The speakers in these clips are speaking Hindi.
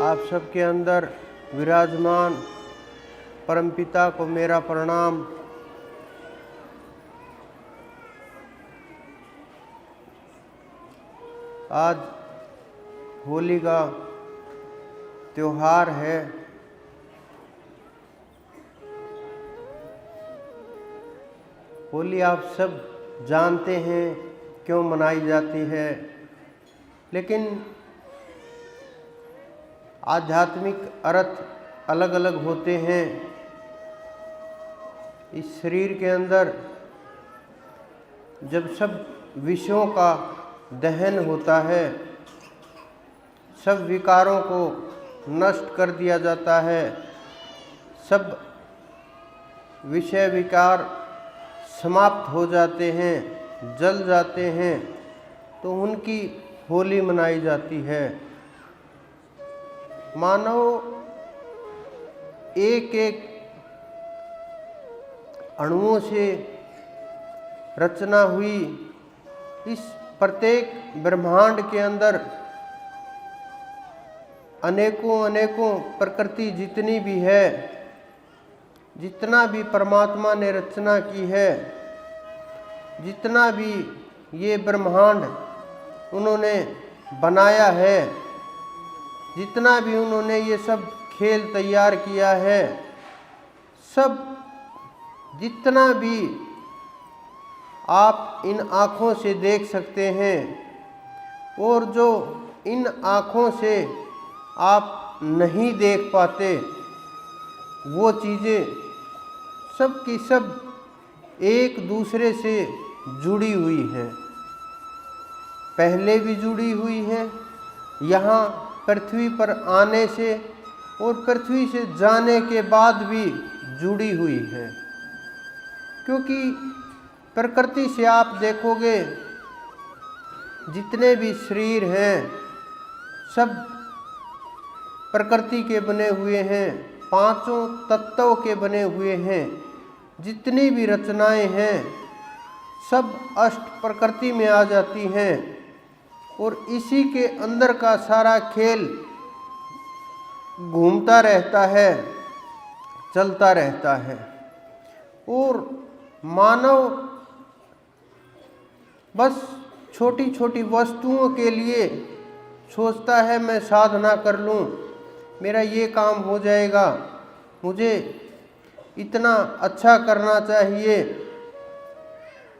आप सबके अंदर विराजमान परमपिता को मेरा प्रणाम। आज होली का त्योहार है। होली आप सब जानते हैं क्यों मनाई जाती है, लेकिन आध्यात्मिक अर्थ अलग अलग होते हैं। इस शरीर के अंदर जब सब विषयों का दहन होता है, सब विकारों को नष्ट कर दिया जाता है, सब विषय विकार समाप्त हो जाते हैं, जल जाते हैं, तो उनकी होली मनाई जाती है। मानव एक एक अणुओं से रचना हुई इस प्रत्येक ब्रह्मांड के अंदर अनेकों अनेकों प्रकृति जितनी भी है, जितना भी परमात्मा ने रचना की है, जितना भी ये ब्रह्मांड उन्होंने बनाया है, जितना भी उन्होंने ये सब खेल तैयार किया है, सब जितना भी आप इन आँखों से देख सकते हैं और जो इन आँखों से आप नहीं देख पाते, वो चीज़ें सब की सब एक दूसरे से जुड़ी हुई हैं। पहले भी जुड़ी हुई हैं, यहाँ पृथ्वी पर आने से और पृथ्वी से जाने के बाद भी जुड़ी हुई है। क्योंकि प्रकृति से आप देखोगे जितने भी शरीर हैं सब प्रकृति के बने हुए हैं, पांचों तत्वों के बने हुए हैं। जितनी भी रचनाएं हैं सब अष्ट प्रकृति में आ जाती हैं और इसी के अंदर का सारा खेल घूमता रहता है, चलता रहता है। और मानव बस छोटी छोटी वस्तुओं के लिए सोचता है मैं साधना कर लूँ, मेरा ये काम हो जाएगा, मुझे इतना अच्छा करना चाहिए।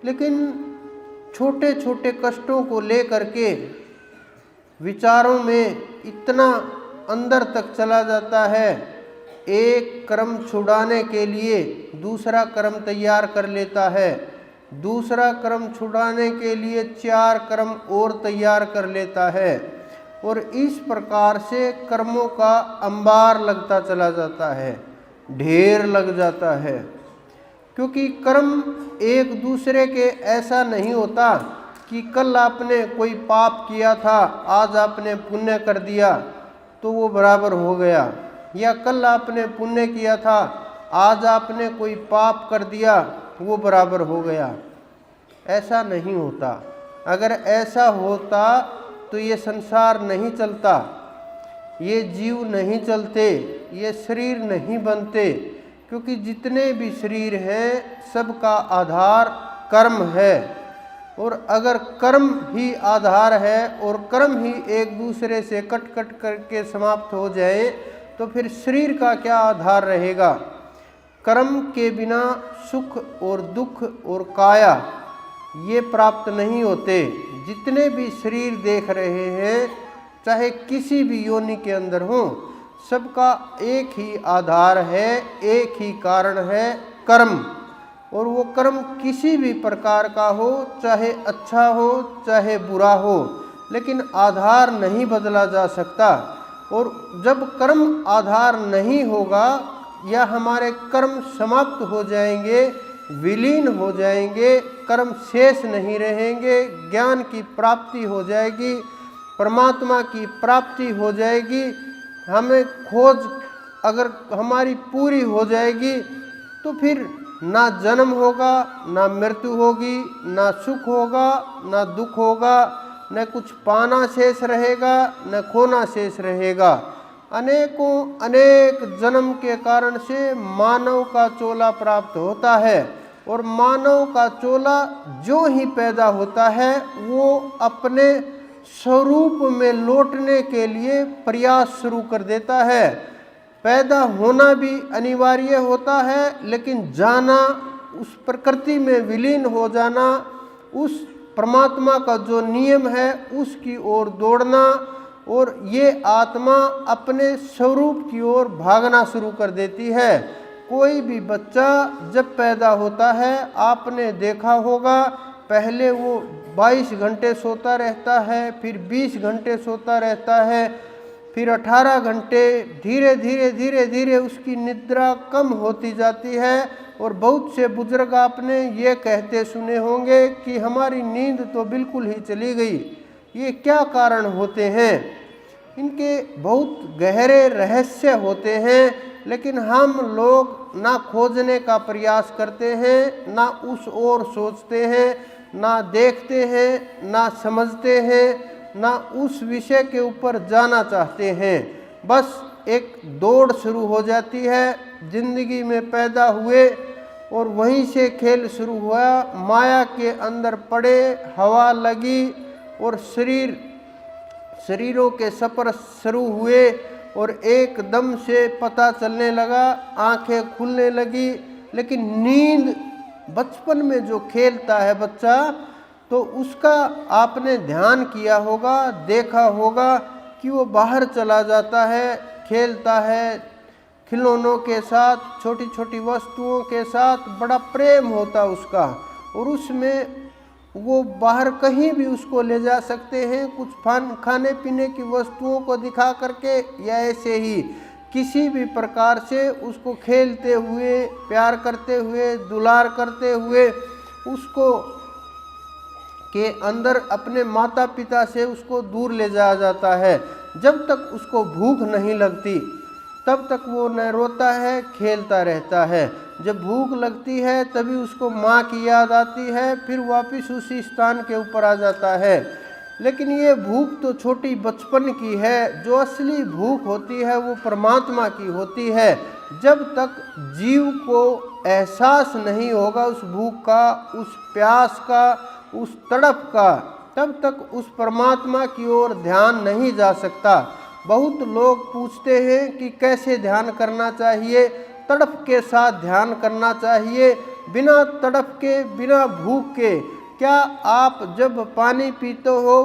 लेकिन छोटे छोटे कष्टों को लेकर के विचारों में इतना अंदर तक चला जाता है, एक कर्म छुड़ाने के लिए दूसरा कर्म तैयार कर लेता है, दूसरा कर्म छुड़ाने के लिए 4 कर्म और तैयार कर लेता है और इस प्रकार से कर्मों का अंबार लगता चला जाता है, ढेर लग जाता है। क्योंकि कर्म एक दूसरे के ऐसा नहीं होता कि कल आपने कोई पाप किया था, आज आपने पुण्य कर दिया तो वो बराबर हो गया, या कल आपने पुण्य किया था, आज आपने कोई पाप कर दिया वो बराबर हो गया। ऐसा नहीं होता। अगर ऐसा होता तो ये संसार नहीं चलता, ये जीव नहीं चलते, ये शरीर नहीं बनते। क्योंकि जितने भी शरीर हैं सबका आधार कर्म है, और अगर कर्म ही आधार है और कर्म ही एक दूसरे से कट कट करके समाप्त हो जाए तो फिर शरीर का क्या आधार रहेगा। कर्म के बिना सुख और दुख और काया ये प्राप्त नहीं होते। जितने भी शरीर देख रहे हैं, चाहे किसी भी योनि के अंदर हो, सबका एक ही आधार है, एक ही कारण है, कर्म। और वो कर्म किसी भी प्रकार का हो, चाहे अच्छा हो चाहे बुरा हो, लेकिन आधार नहीं बदला जा सकता। और जब कर्म आधार नहीं होगा या हमारे कर्म समाप्त हो जाएंगे, विलीन हो जाएंगे, कर्म शेष नहीं रहेंगे, ज्ञान की प्राप्ति हो जाएगी, परमात्मा की प्राप्ति हो जाएगी, हमें खोज अगर हमारी पूरी हो जाएगी तो फिर ना जन्म होगा, ना मृत्यु होगी, ना सुख होगा, ना दुख होगा, न कुछ पाना शेष रहेगा, न खोना शेष रहेगा। अनेकों अनेक जन्म के कारण से मानव का चोला प्राप्त होता है और मानव का चोला जो ही पैदा होता है वो अपने स्वरूप में लौटने के लिए प्रयास शुरू कर देता है। पैदा होना भी अनिवार्य होता है, लेकिन जाना, उस प्रकृति में विलीन हो जाना, उस परमात्मा का जो नियम है उसकी ओर दौड़ना, और ये आत्मा अपने स्वरूप की ओर भागना शुरू कर देती है। कोई भी बच्चा जब पैदा होता है, आपने देखा होगा, पहले वो 22 घंटे सोता रहता है, फिर 20 घंटे सोता रहता है, फिर 18 घंटे, धीरे धीरे धीरे धीरे उसकी निद्रा कम होती जाती है। और बहुत से बुजुर्ग आपने ये कहते सुने होंगे कि हमारी नींद तो बिल्कुल ही चली गई। ये क्या कारण होते हैं? इनके बहुत गहरे रहस्य होते हैं, लेकिन हम लोग ना खोजने का प्रयास करते हैं, ना उस ओर सोचते हैं, ना देखते हैं, ना समझते हैं, ना उस विषय के ऊपर जाना चाहते हैं। बस एक दौड़ शुरू हो जाती है। जिंदगी में पैदा हुए और वहीं से खेल शुरू हुआ। माया के अंदर पड़े, हवा लगी और शरीरों के सफ़र शुरू हुए और एकदम से पता चलने लगा, आंखें खुलने लगी। लेकिन नींद, बचपन में जो खेलता है बच्चा, तो उसका आपने ध्यान किया होगा, देखा होगा कि वो बाहर चला जाता है, खेलता है खिलौनों के साथ, छोटी छोटी वस्तुओं के साथ बड़ा प्रेम होता उसका, और उसमें वो बाहर कहीं भी उसको ले जा सकते हैं, कुछ खाने पीने की वस्तुओं को दिखा करके, या ऐसे ही किसी भी प्रकार से उसको खेलते हुए, प्यार करते हुए, दुलार करते हुए, उसको के अंदर अपने माता पिता से उसको दूर ले जाया जाता है। जब तक उसको भूख नहीं लगती तब तक वो न रोता है, खेलता रहता है। जब भूख लगती है तभी उसको माँ की याद आती है, फिर वापस उसी स्थान के ऊपर आ जाता है। लेकिन ये भूख तो छोटी बचपन की है, जो असली भूख होती है वो परमात्मा की होती है। जब तक जीव को एहसास नहीं होगा उस भूख का, उस प्यास का, उस तड़प का, तब तक उस परमात्मा की ओर ध्यान नहीं जा सकता। बहुत लोग पूछते हैं कि कैसे ध्यान करना चाहिए। तड़प के साथ ध्यान करना चाहिए, बिना तड़प के, बिना भूख के। क्या आप जब पानी पीते हो,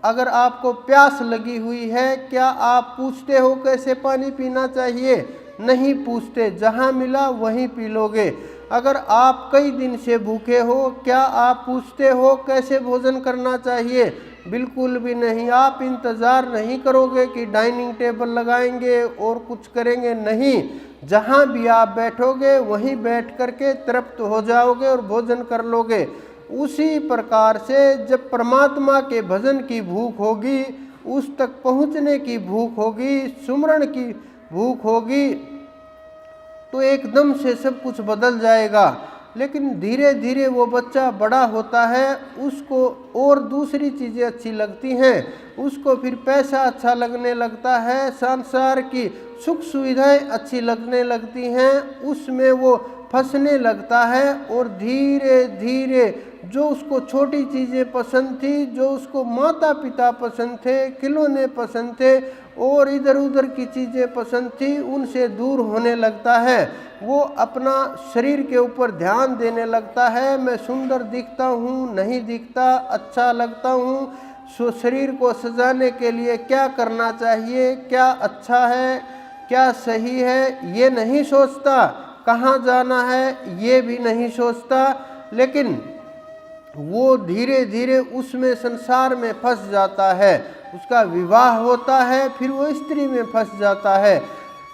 अगर आपको प्यास लगी हुई है, क्या आप पूछते हो कैसे पानी पीना चाहिए? नहीं पूछते, जहाँ मिला वहीं पी लोगे। अगर आप कई दिन से भूखे हो, क्या आप पूछते हो कैसे भोजन करना चाहिए? बिल्कुल भी नहीं। आप इंतज़ार नहीं करोगे कि डाइनिंग टेबल लगाएंगे और कुछ करेंगे, नहीं। जहाँ भी आप बैठोगे वहीं बैठ करके तृप्त हो जाओगे और भोजन कर लोगे। उसी प्रकार से जब परमात्मा के भजन की भूख होगी, उस तक पहुँचने की भूख होगी, सुमरण की भूख होगी, तो एकदम से सब कुछ बदल जाएगा। लेकिन धीरे धीरे वो बच्चा बड़ा होता है, उसको और दूसरी चीज़ें अच्छी लगती हैं, उसको फिर पैसा अच्छा लगने लगता है, संसार की सुख सुविधाएं अच्छी लगने लगती हैं, उसमें वो फंसने लगता है। और धीरे धीरे जो उसको छोटी चीज़ें पसंद थी, जो उसको माता पिता पसंद थे, खिलौने पसंद थे और इधर उधर की चीज़ें पसंद थी, उनसे दूर होने लगता है। वो अपना शरीर के ऊपर ध्यान देने लगता है। मैं सुंदर दिखता हूँ, नहीं दिखता, अच्छा लगता हूँ, सो शरीर को सजाने के लिए क्या करना चाहिए, क्या अच्छा है, क्या सही है, ये नहीं सोचता। कहाँ जाना है ये भी नहीं सोचता। लेकिन वो धीरे धीरे उसमें संसार में फंस जाता है। उसका विवाह होता है, फिर वो स्त्री में फंस जाता है,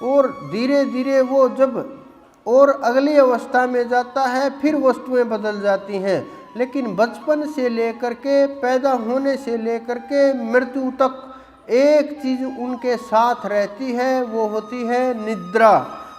और धीरे धीरे वो जब और अगली अवस्था में जाता है, फिर वस्तुएं बदल जाती हैं। लेकिन बचपन से लेकर के, पैदा होने से लेकर के मृत्यु तक एक चीज़ उनके साथ रहती है, वो होती है निद्रा।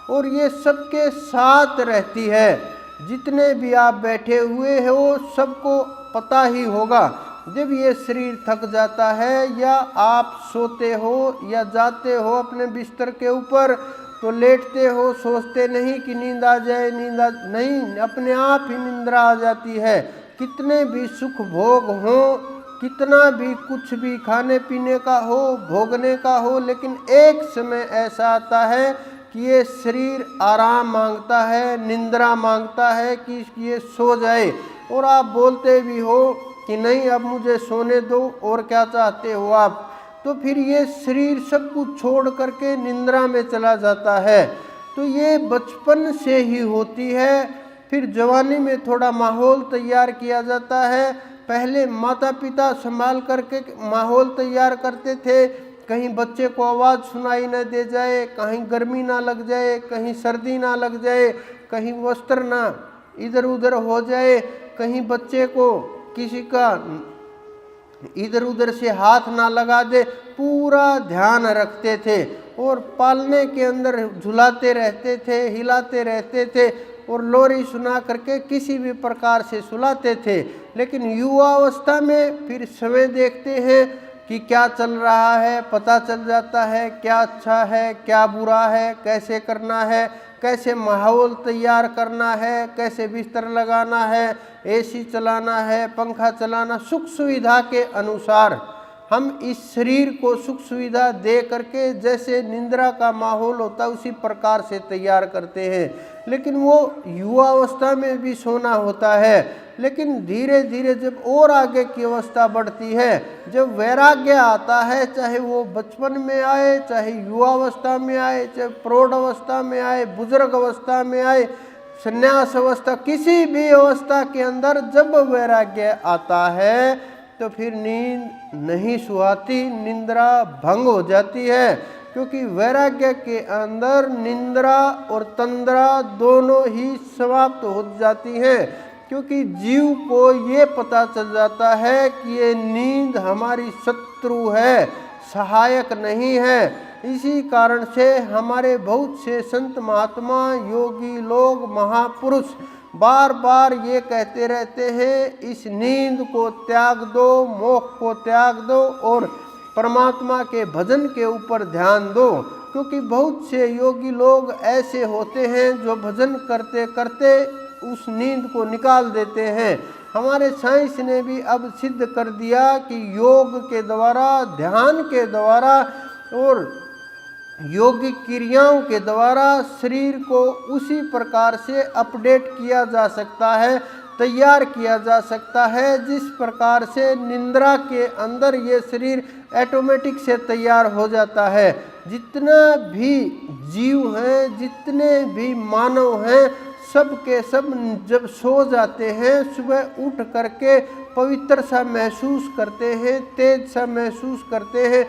और ये सबके साथ रहती है। जितने भी आप बैठे हुए हो, सबको पता ही होगा जब ये शरीर थक जाता है, या आप सोते हो या जाते हो अपने बिस्तर के ऊपर, तो लेटते हो, सोचते नहीं कि नींद आ जाए, नहीं, अपने आप ही निंद्रा आ जाती है। कितने भी सुख भोग हों, कितना भी कुछ भी खाने पीने का हो, भोगने का हो, लेकिन एक समय ऐसा आता है कि ये शरीर आराम मांगता है, निंद्रा मांगता है कि ये सो जाए। और आप बोलते भी हो कि नहीं, अब मुझे सोने दो, और क्या चाहते हो आप, तो फिर ये शरीर सब कुछ छोड़ करके निंद्रा में चला जाता है। तो ये बचपन से ही होती है। फिर जवानी में थोड़ा माहौल तैयार किया जाता है। पहले माता पिता संभाल करके माहौल तैयार करते थे, कहीं बच्चे को आवाज़ सुनाई न दे जाए, कहीं गर्मी ना लग जाए, कहीं सर्दी ना लग जाए, कहीं वस्त्र ना इधर उधर हो जाए, कहीं बच्चे को किसी का इधर उधर से हाथ ना लगा दे, पूरा ध्यान रखते थे। और पालने के अंदर झुलाते रहते थे, हिलाते रहते थे, और लोरी सुना करके किसी भी प्रकार से सुलाते थे। लेकिन युवावस्था में फिर समय देखते हैं कि क्या चल रहा है, पता चल जाता है क्या अच्छा है क्या बुरा है, कैसे करना है, कैसे माहौल तैयार करना है, कैसे बिस्तर लगाना है, एसी चलाना है, पंखा चलाना, सुख सुविधा के अनुसार हम इस शरीर को सुख सुविधा दे करके जैसे निंद्रा का माहौल होता है उसी प्रकार से तैयार करते हैं। लेकिन वो युवावस्था में भी सोना होता है। लेकिन धीरे धीरे जब और आगे की अवस्था बढ़ती है, जब वैराग्य आता है, चाहे वो बचपन में आए, चाहे युवावस्था में आए, चाहे प्रौढ़ अवस्था में आए, बुजुर्ग अवस्था में आए, संन्यास अवस्था, किसी भी अवस्था के अंदर जब वैराग्य आता है तो फिर नींद नहीं सुहाती, निंद्रा भंग हो जाती है। क्योंकि वैराग्य के अंदर निंद्रा और तंद्रा दोनों ही समाप्त हो जाती हैं। क्योंकि जीव को ये पता चल जाता है कि ये नींद हमारी शत्रु है, सहायक नहीं है। इसी कारण से हमारे बहुत से संत महात्मा, योगी लोग, महापुरुष बार बार ये कहते रहते हैं, इस नींद को त्याग दो, मोक्ष को त्याग दो और परमात्मा के भजन के ऊपर ध्यान दो। क्योंकि बहुत से योगी लोग ऐसे होते हैं जो भजन करते करते उस नींद को निकाल देते हैं। हमारे साइंस ने भी अब सिद्ध कर दिया कि योग के द्वारा, ध्यान के द्वारा और योगिक क्रियाओं के द्वारा शरीर को उसी प्रकार से अपडेट किया जा सकता है, तैयार किया जा सकता है जिस प्रकार से निंद्रा के अंदर ये शरीर ऑटोमेटिक से तैयार हो जाता है। जितना भी जीव हैं, जितने भी मानव हैं, सब के सब जब सो जाते हैं, सुबह उठ करके पवित्र सा महसूस करते हैं, तेज सा महसूस करते हैं,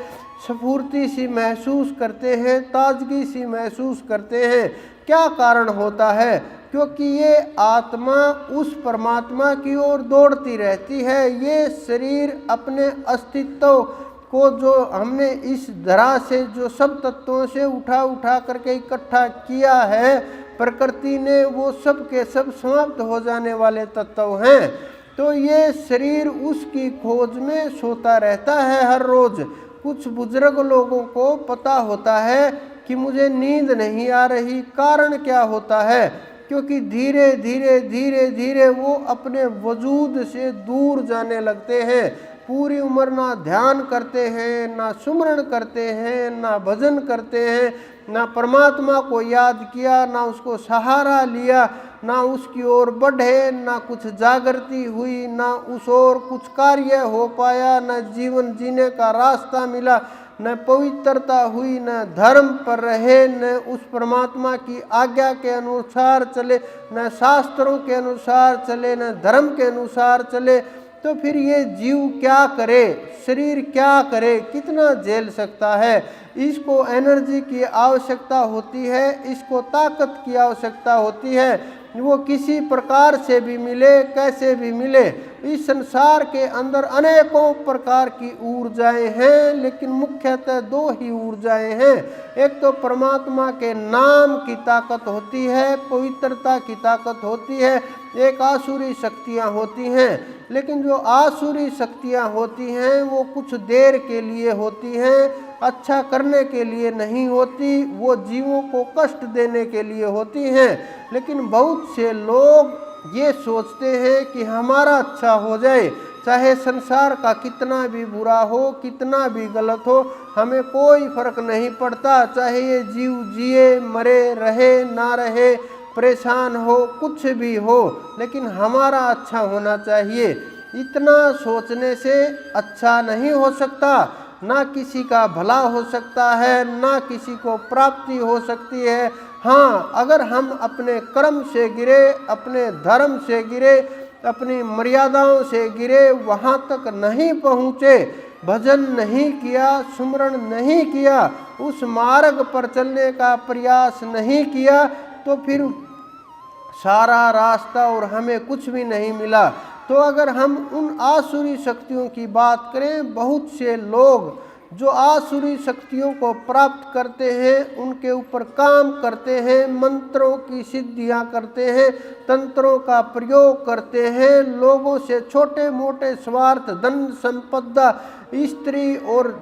स्फूर्ति सी महसूस करते हैं, ताजगी सी महसूस करते हैं। क्या कारण होता है? क्योंकि ये आत्मा उस परमात्मा की ओर दौड़ती रहती है। ये शरीर अपने अस्तित्व को जो हमने इस धरा से जो सब तत्वों से उठा उठा करके इकट्ठा किया है प्रकृति ने, वो सब के सब समाप्त हो जाने वाले तत्व हैं। तो ये शरीर उसकी खोज में सोता रहता है हर रोज। कुछ बुजुर्ग लोगों को पता होता है कि मुझे नींद नहीं आ रही। कारण क्या होता है? क्योंकि धीरे धीरे धीरे धीरे वो अपने वजूद से दूर जाने लगते हैं। पूरी उम्र ना ध्यान करते हैं, ना सुमरण करते हैं, ना भजन करते हैं, ना परमात्मा को याद किया, ना उसको सहारा लिया, ना उसकी ओर बढ़े, ना कुछ जागृति हुई, ना उस ओर कुछ कार्य हो पाया, ना जीवन जीने का रास्ता मिला, न पवित्रता हुई, न धर्म पर रहे, न उस परमात्मा की आज्ञा के अनुसार चले, न शास्त्रों के अनुसार चले, न धर्म के अनुसार चले। तो फिर ये जीव क्या करे, शरीर क्या करे, कितना झेल सकता है? इसको एनर्जी की आवश्यकता होती है, इसको ताकत की आवश्यकता होती है। वो किसी प्रकार से भी मिले, कैसे भी मिले, इस संसार के अंदर अनेकों प्रकार की ऊर्जाएं हैं, लेकिन मुख्यतः दो ही ऊर्जाएं हैं। एक तो परमात्मा के नाम की ताकत होती है, पवित्रता की ताकत होती है, एक आसुरी शक्तियां होती हैं। लेकिन जो आसुरी शक्तियां होती हैं वो कुछ देर के लिए होती हैं, अच्छा करने के लिए नहीं होती, वो जीवों को कष्ट देने के लिए होती हैं। लेकिन बहुत से लोग ये सोचते हैं कि हमारा अच्छा हो जाए, चाहे संसार का कितना भी बुरा हो, कितना भी गलत हो, हमें कोई फर्क नहीं पड़ता, चाहे ये जीव जिए मरे, रहे ना रहे, परेशान हो, कुछ भी हो, लेकिन हमारा अच्छा होना चाहिए। इतना सोचने से अच्छा नहीं हो सकता, ना किसी का भला हो सकता है, ना किसी को प्राप्ति हो सकती है। हाँ, अगर हम अपने कर्म से गिरे, अपने धर्म से गिरे, अपनी मर्यादाओं से गिरे, वहाँ तक नहीं पहुँचे, भजन नहीं किया, सुमरण नहीं किया, उस मार्ग पर चलने का प्रयास नहीं किया, तो फिर सारा रास्ता और हमें कुछ भी नहीं मिला। तो अगर हम उन आसुरी शक्तियों की बात करें, बहुत से लोग जो आसुरी शक्तियों को प्राप्त करते हैं, उनके ऊपर काम करते हैं, मंत्रों की सिद्धियां करते हैं, तंत्रों का प्रयोग करते हैं, लोगों से छोटे मोटे स्वार्थ, धन संपदा, स्त्री और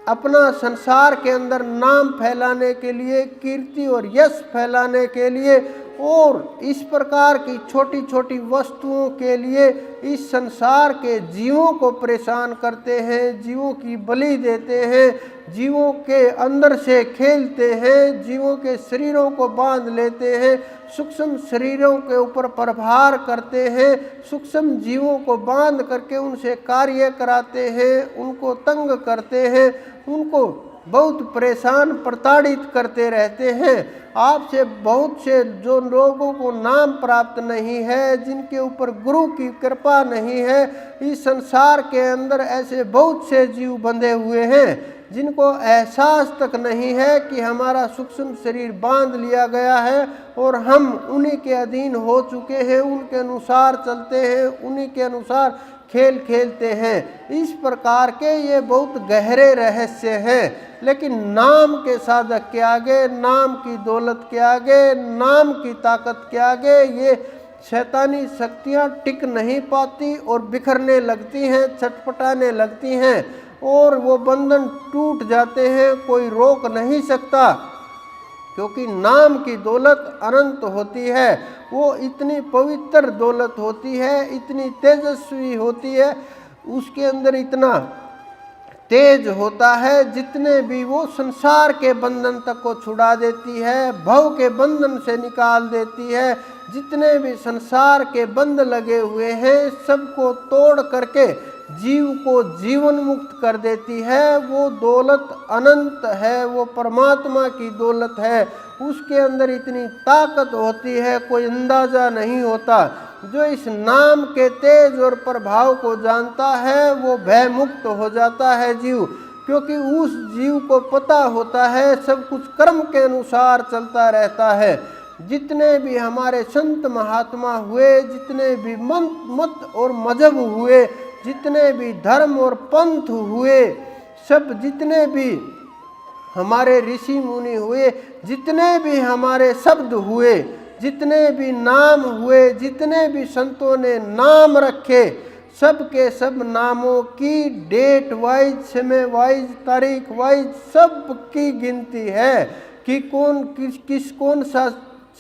अपना संसार के अंदर नाम फैलाने के लिए, कीर्ति और यश फैलाने के लिए, और इस प्रकार की छोटी छोटी वस्तुओं के लिए इस संसार के जीवों को परेशान करते हैं, जीवों की बलि देते हैं, जीवों के अंदर से खेलते हैं, जीवों के शरीरों को बांध लेते हैं, सूक्ष्म शरीरों के ऊपर प्रभार करते हैं, सूक्ष्म जीवों को बांध करके उनसे कार्य कराते हैं, उनको तंग करते हैं, उनको बहुत परेशान प्रताड़ित करते रहते हैं। आपसे बहुत से जो लोगों को नाम प्राप्त नहीं है, जिनके ऊपर गुरु की कृपा नहीं है, इस संसार के अंदर ऐसे बहुत से जीव बंधे हुए हैं जिनको एहसास तक नहीं है कि हमारा सूक्ष्म शरीर बांध लिया गया है और हम उन्हीं के अधीन हो चुके हैं, उनके अनुसार चलते हैं, उन्हीं के अनुसार खेल खेलते हैं। इस प्रकार के ये बहुत गहरे रहस्य हैं। लेकिन नाम के साधक के आगे, नाम की दौलत के आगे, नाम की ताकत के आगे ये शैतानी शक्तियाँ टिक नहीं पाती और बिखरने लगती हैं, छटपटाने लगती हैं और वो बंधन टूट जाते हैं, कोई रोक नहीं सकता। क्योंकि नाम की दौलत अनंत होती है, वो इतनी पवित्र दौलत होती है, इतनी तेजस्वी होती है, उसके अंदर इतना तेज होता है, जितने भी वो संसार के बंधन तक को छुड़ा देती है, भव के बंधन से निकाल देती है, जितने भी संसार के बंध लगे हुए हैं सबको तोड़ करके जीव को जीवन मुक्त कर देती है। वो दौलत अनंत है, वो परमात्मा की दौलत है, उसके अंदर इतनी ताकत होती है कोई अंदाज़ा नहीं होता। जो इस नाम के तेज और प्रभाव को जानता है वो भय मुक्त हो जाता है जीव, क्योंकि उस जीव को पता होता है सब कुछ कर्म के अनुसार चलता रहता है। जितने भी हमारे संत महात्मा हुए, जितने भी मत और मजहब हुए, जितने भी धर्म और पंथ हुए, सब जितने भी हमारे ऋषि मुनि हुए, जितने भी हमारे शब्द हुए, जितने भी नाम हुए, जितने भी संतों ने नाम रखे, सब के सब नामों की डेट वाइज, समय वाइज, तारीख वाइज सब की गिनती है कि कौन सा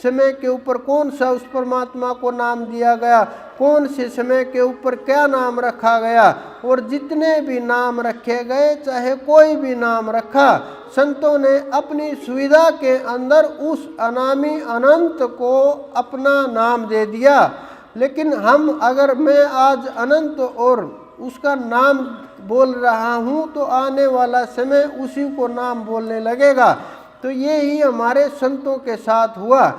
समय के ऊपर कौन सा उस परमात्मा को नाम दिया गया, कौन से समय के ऊपर क्या नाम रखा गया। और जितने भी नाम रखे गए, चाहे कोई भी नाम रखा, संतों ने अपनी सुविधा के अंदर उस अनामी अनंत को अपना नाम दे दिया। लेकिन अगर मैं आज अनंत और उसका नाम बोल रहा हूँ तो आने वाला समय उसी को नाम बोलने लगेगा। तो ये ही हमारे संतों के साथ हुआ।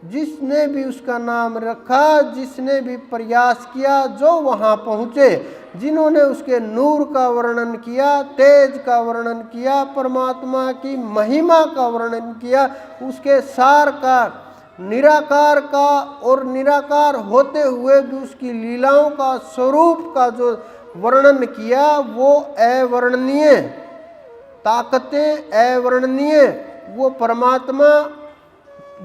जिसने भी उसका नाम रखा, जिसने भी प्रयास किया, जो वहाँ पहुँचे, जिन्होंने उसके नूर का वर्णन किया, तेज का वर्णन किया, परमात्मा की महिमा का वर्णन किया, उसके सार का निराकार का और निराकार होते हुए भी उसकी लीलाओं का स्वरूप का जो वर्णन किया वो अवर्णनीय, ताकतें अवर्णनीय। वो परमात्मा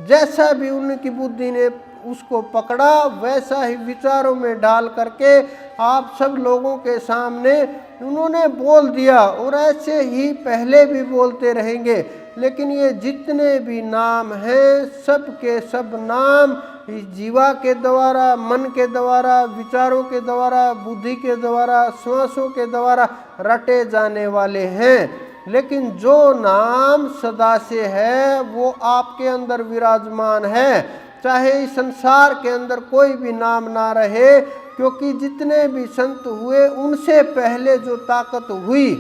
जैसा भी उनकी बुद्धि ने उसको पकड़ा वैसा ही विचारों में डाल करके आप सब लोगों के सामने उन्होंने बोल दिया, और ऐसे ही पहले भी बोलते रहेंगे। लेकिन ये जितने भी नाम हैं सब के सब नाम इस जीवा के द्वारा, मन के द्वारा, विचारों के द्वारा, बुद्धि के द्वारा, श्वासों के द्वारा रटे जाने वाले हैं। लेकिन जो नाम सदा से है वो आपके अंदर विराजमान है, चाहे इस संसार के अंदर कोई भी नाम ना रहे, क्योंकि जितने भी संत हुए उनसे पहले जो ताकत हुई,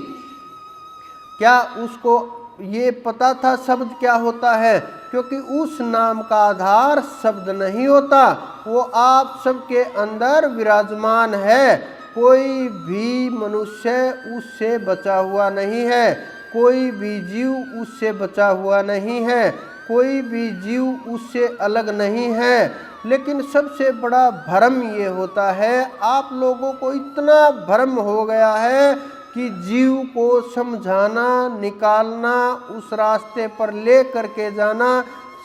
क्या उसको ये पता था शब्द क्या होता है? क्योंकि उस नाम का आधार शब्द नहीं होता, वो आप सबके अंदर विराजमान है। कोई भी मनुष्य उससे बचा हुआ नहीं है, कोई भी जीव उससे बचा हुआ नहीं है, कोई भी जीव उससे अलग नहीं है। लेकिन सबसे बड़ा भ्रम ये होता है, आप लोगों को इतना भ्रम हो गया है कि जीव को समझाना, निकालना, उस रास्ते पर ले करके जाना,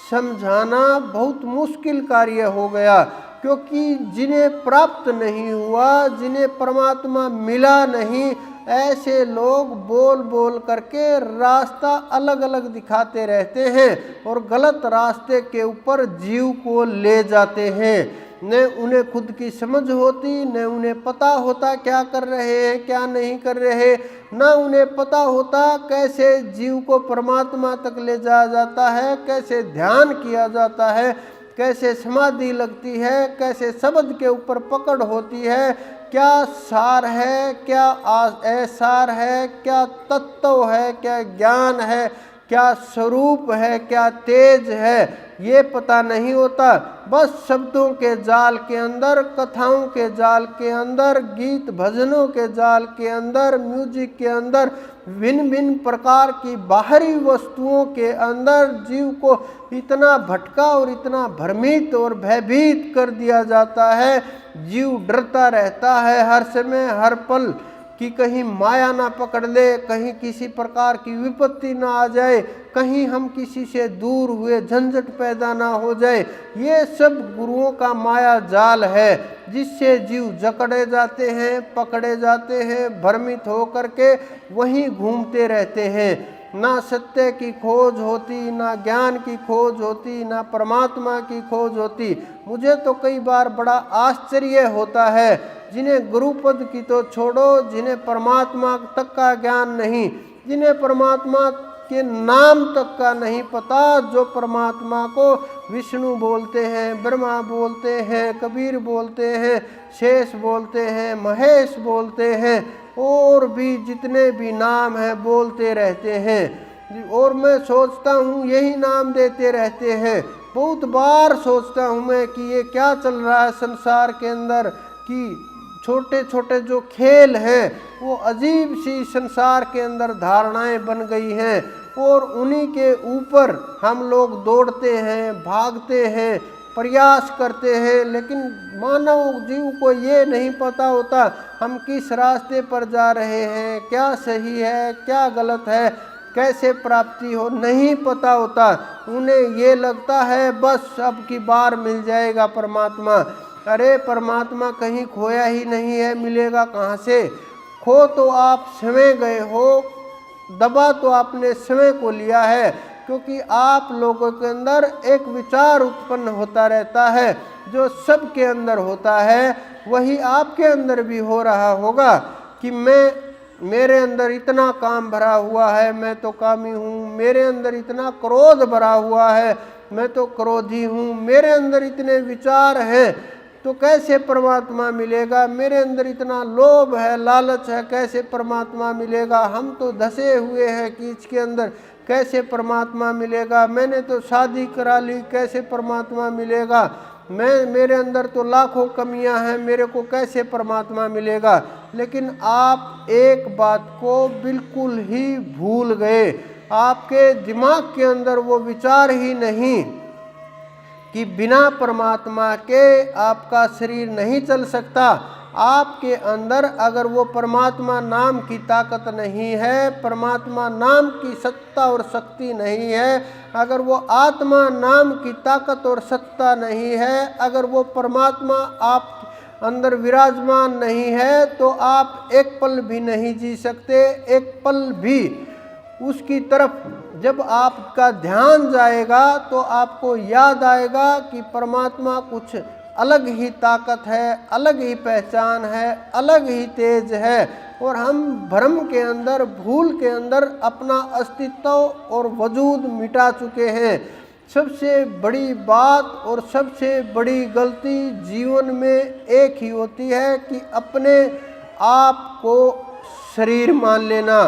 समझाना बहुत मुश्किल कार्य हो गया। क्योंकि जिन्हें प्राप्त नहीं हुआ, जिन्हें परमात्मा मिला नहीं, ऐसे लोग बोल बोल करके रास्ता अलग अलग दिखाते रहते हैं और गलत रास्ते के ऊपर जीव को ले जाते हैं। न उन्हें खुद की समझ होती, न उन्हें पता होता क्या कर रहे हैं क्या नहीं कर रहे, न उन्हें पता होता कैसे जीव को परमात्मा तक ले जाया जाता है, कैसे ध्यान किया जाता है, कैसे समाधि लगती है, कैसे शब्द के ऊपर पकड़ होती है, क्या सार है, क्या असार है, क्या तत्व है, क्या ज्ञान है, क्या स्वरूप है, क्या तेज है, ये पता नहीं होता। बस शब्दों के जाल के अंदर, कथाओं के जाल के अंदर, गीत भजनों के जाल के अंदर, म्यूजिक के अंदर, भिन्न भिन्न प्रकार की बाहरी वस्तुओं के अंदर जीव को इतना भटका और इतना भ्रमित और भयभीत कर दिया जाता है। जीव डरता रहता है हर समय हर पल कि कहीं माया ना पकड़ ले, कहीं किसी प्रकार की विपत्ति ना आ जाए, कहीं हम किसी से दूर हुए झंझट पैदा ना हो जाए। ये सब गुरुओं का माया जाल है जिससे जीव जकड़े जाते हैं, पकड़े जाते हैं, भ्रमित हो करके वहीं घूमते रहते हैं। ना सत्य की खोज होती, ना ज्ञान की खोज होती, ना परमात्मा की खोज होती। मुझे तो कई बार बड़ा आश्चर्य होता है, जिन्हें गुरुपद की तो छोड़ो, जिन्हें परमात्मा तक का ज्ञान नहीं, जिन्हें परमात्मा के नाम तक का नहीं पता, जो परमात्मा को विष्णु बोलते हैं, ब्रह्मा बोलते हैं, कबीर बोलते हैं, शेष बोलते हैं, महेश बोलते हैं, और भी जितने भी नाम हैं बोलते रहते हैं। और मैं सोचता हूँ यही नाम देते रहते हैं। बहुत बार सोचता हूँ मैं कि ये क्या चल रहा है संसार के अंदर, कि छोटे छोटे जो खेल हैं वो अजीब सी संसार के अंदर धारणाएं बन गई हैं, और उन्हीं के ऊपर हम लोग दौड़ते हैं, भागते हैं, प्रयास करते हैं। लेकिन मानव जीव को ये नहीं पता होता हम किस रास्ते पर जा रहे हैं, क्या सही है क्या गलत है, कैसे प्राप्ति हो, नहीं पता होता। उन्हें ये लगता है बस अब की बार मिल जाएगा परमात्मा। अरे परमात्मा कहीं खोया ही नहीं है, मिलेगा कहाँ से? खो तो आप समय गए हो, दबा तो आपने समय को लिया है, क्योंकि आप लोगों के अंदर एक विचार उत्पन्न होता रहता है। जो सबके अंदर होता है वही आपके अंदर भी हो रहा होगा कि मेरे अंदर इतना काम भरा हुआ है, मैं तो कामी हूँ, मेरे अंदर इतना क्रोध भरा हुआ है, मैं तो क्रोधी हूँ, मेरे अंदर इतने विचार हैं तो कैसे परमात्मा मिलेगा, मेरे अंदर इतना लोभ है, लालच है, कैसे परमात्मा मिलेगा, हम तो धसे हुए हैं कीच के अंदर, कैसे परमात्मा मिलेगा, मैंने तो शादी करा ली, कैसे परमात्मा मिलेगा, मेरे अंदर तो लाखों कमियां हैं, मेरे को कैसे परमात्मा मिलेगा। लेकिन आप एक बात को बिल्कुल ही भूल गए, आपके दिमाग के अंदर वो विचार ही नहीं कि बिना परमात्मा के आपका शरीर नहीं चल सकता। आपके अंदर अगर वो परमात्मा नाम की ताकत नहीं है, परमात्मा नाम की सत्ता और शक्ति नहीं है, अगर वो आत्मा नाम की ताकत और सत्ता नहीं है, अगर वो परमात्मा आप अंदर विराजमान नहीं है, तो आप एक पल भी नहीं जी सकते। एक पल भी उसकी तरफ जब आपका ध्यान जाएगा तो आपको याद आएगा कि परमात्मा कुछ अलग ही ताकत है, अलग ही पहचान है, अलग ही तेज है। और हम भ्रम के अंदर, भूल के अंदर अपना अस्तित्व और वजूद मिटा चुके हैं। सबसे बड़ी बात और सबसे बड़ी गलती जीवन में एक ही होती है कि अपने आप को शरीर मान लेना,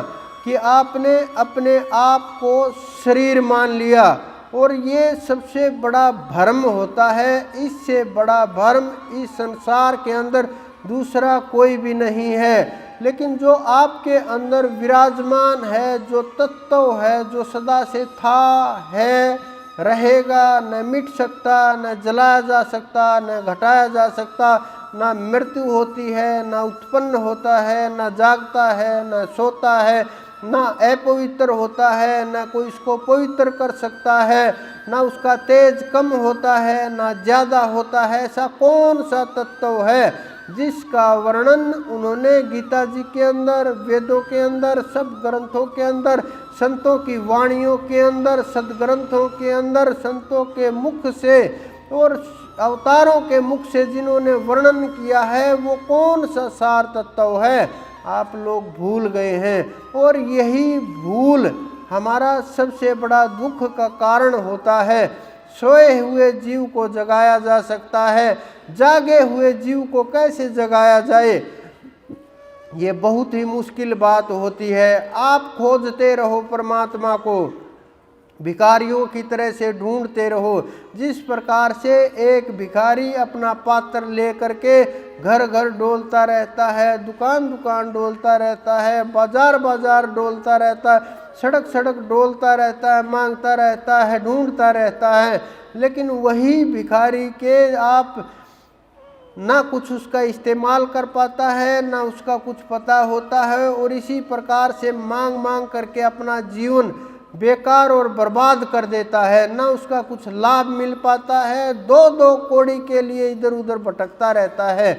कि आपने अपने आप को शरीर मान लिया। और ये सबसे बड़ा भ्रम होता है। इससे बड़ा भ्रम इस संसार के अंदर दूसरा कोई भी नहीं है। लेकिन जो आपके अंदर विराजमान है, जो तत्व है, जो सदा से था, है, रहेगा, न मिट सकता, न जलाया जा सकता, न घटाया जा सकता, न मृत्यु होती है, न उत्पन्न होता है, न जागता है, न सोता है, न अपवित्र होता है, न कोई इसको पवित्र कर सकता है, न उसका तेज कम होता है, न ज़्यादा होता है। ऐसा कौन सा तत्व है जिसका वर्णन उन्होंने गीता जी के अंदर, वेदों के अंदर, सब ग्रंथों के अंदर, संतों की वाणियों के अंदर, सदग्रंथों के अंदर, संतों के मुख से और अवतारों के मुख से जिन्होंने वर्णन किया है, वो कौन सा सार तत्व है? आप लोग भूल गए हैं। और यही भूल हमारा सबसे बड़ा दुख का कारण होता है। सोए हुए जीव को जगाया जा सकता है, जागे हुए जीव को कैसे जगाया जाए? ये बहुत ही मुश्किल बात होती है। आप खोजते रहो परमात्मा को, भिखारियों की तरह से ढूंढते रहो। जिस प्रकार से एक भिखारी अपना पात्र ले करके घर घर डोलता रहता है, दुकान दुकान डोलता रहता है, बाजार बाजार डोलता रहता है, सड़क सड़क डोलता रहता है, मांगता रहता है, ढूंढता रहता है, लेकिन वही भिखारी के आप ना कुछ उसका इस्तेमाल कर पाता है, ना उसका कुछ पता होता है। और इसी प्रकार से मांग मांग करके अपना जीवन बेकार और बर्बाद कर देता है, ना उसका कुछ लाभ मिल पाता है, दो दो कौड़ी के लिए इधर उधर भटकता रहता है।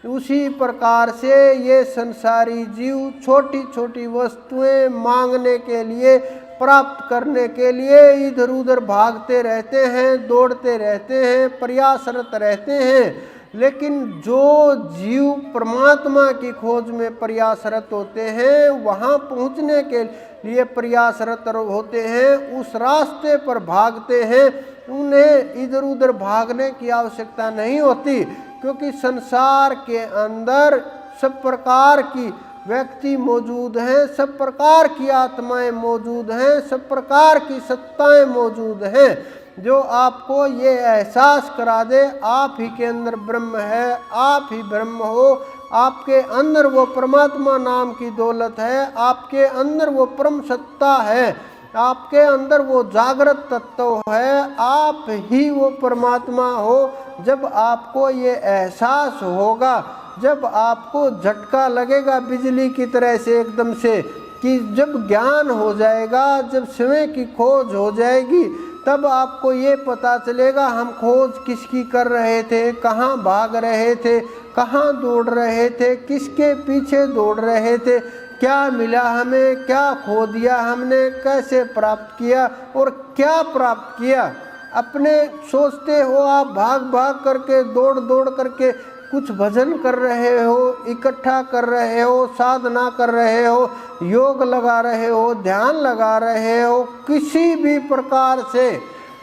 उसी प्रकार से ये संसारी जीव छोटी छोटी वस्तुएं मांगने के लिए, प्राप्त करने के लिए इधर उधर भागते रहते हैं, दौड़ते रहते हैं, प्रयासरत रहते हैं। लेकिन जो जीव परमात्मा की खोज में प्रयासरत होते हैं, वहाँ पहुँचने के लिए प्रयासरत होते हैं, उस रास्ते पर भागते हैं, उन्हें इधर उधर भागने की आवश्यकता नहीं होती। क्योंकि संसार के अंदर सब प्रकार की व्यक्ति मौजूद हैं, सब प्रकार की आत्माएं मौजूद हैं, सब प्रकार की सत्ताएं मौजूद हैं, जो आपको ये एहसास करा दे आप ही के अंदर ब्रह्म है, आप ही ब्रह्म हो, आपके अंदर वो परमात्मा नाम की दौलत है, आपके अंदर वो परम सत्ता है, आपके अंदर वो जागृत तत्व है, आप ही वो परमात्मा हो। जब आपको ये एहसास होगा, जब आपको झटका लगेगा बिजली की तरह से एकदम से, कि जब ज्ञान हो जाएगा, जब समय की खोज हो जाएगी, तब आपको ये पता चलेगा हम खोज किसकी कर रहे थे, कहाँ भाग रहे थे, कहाँ दौड़ रहे थे, किसके पीछे दौड़ रहे थे, क्या मिला हमें, क्या खो दिया हमने, कैसे प्राप्त किया और क्या प्राप्त किया। अपने सोचते हो आप भाग भाग करके, दौड़ दौड़ करके कुछ भजन कर रहे हो, इकट्ठा कर रहे हो, साधना कर रहे हो, योग लगा रहे हो, ध्यान लगा रहे हो, किसी भी प्रकार से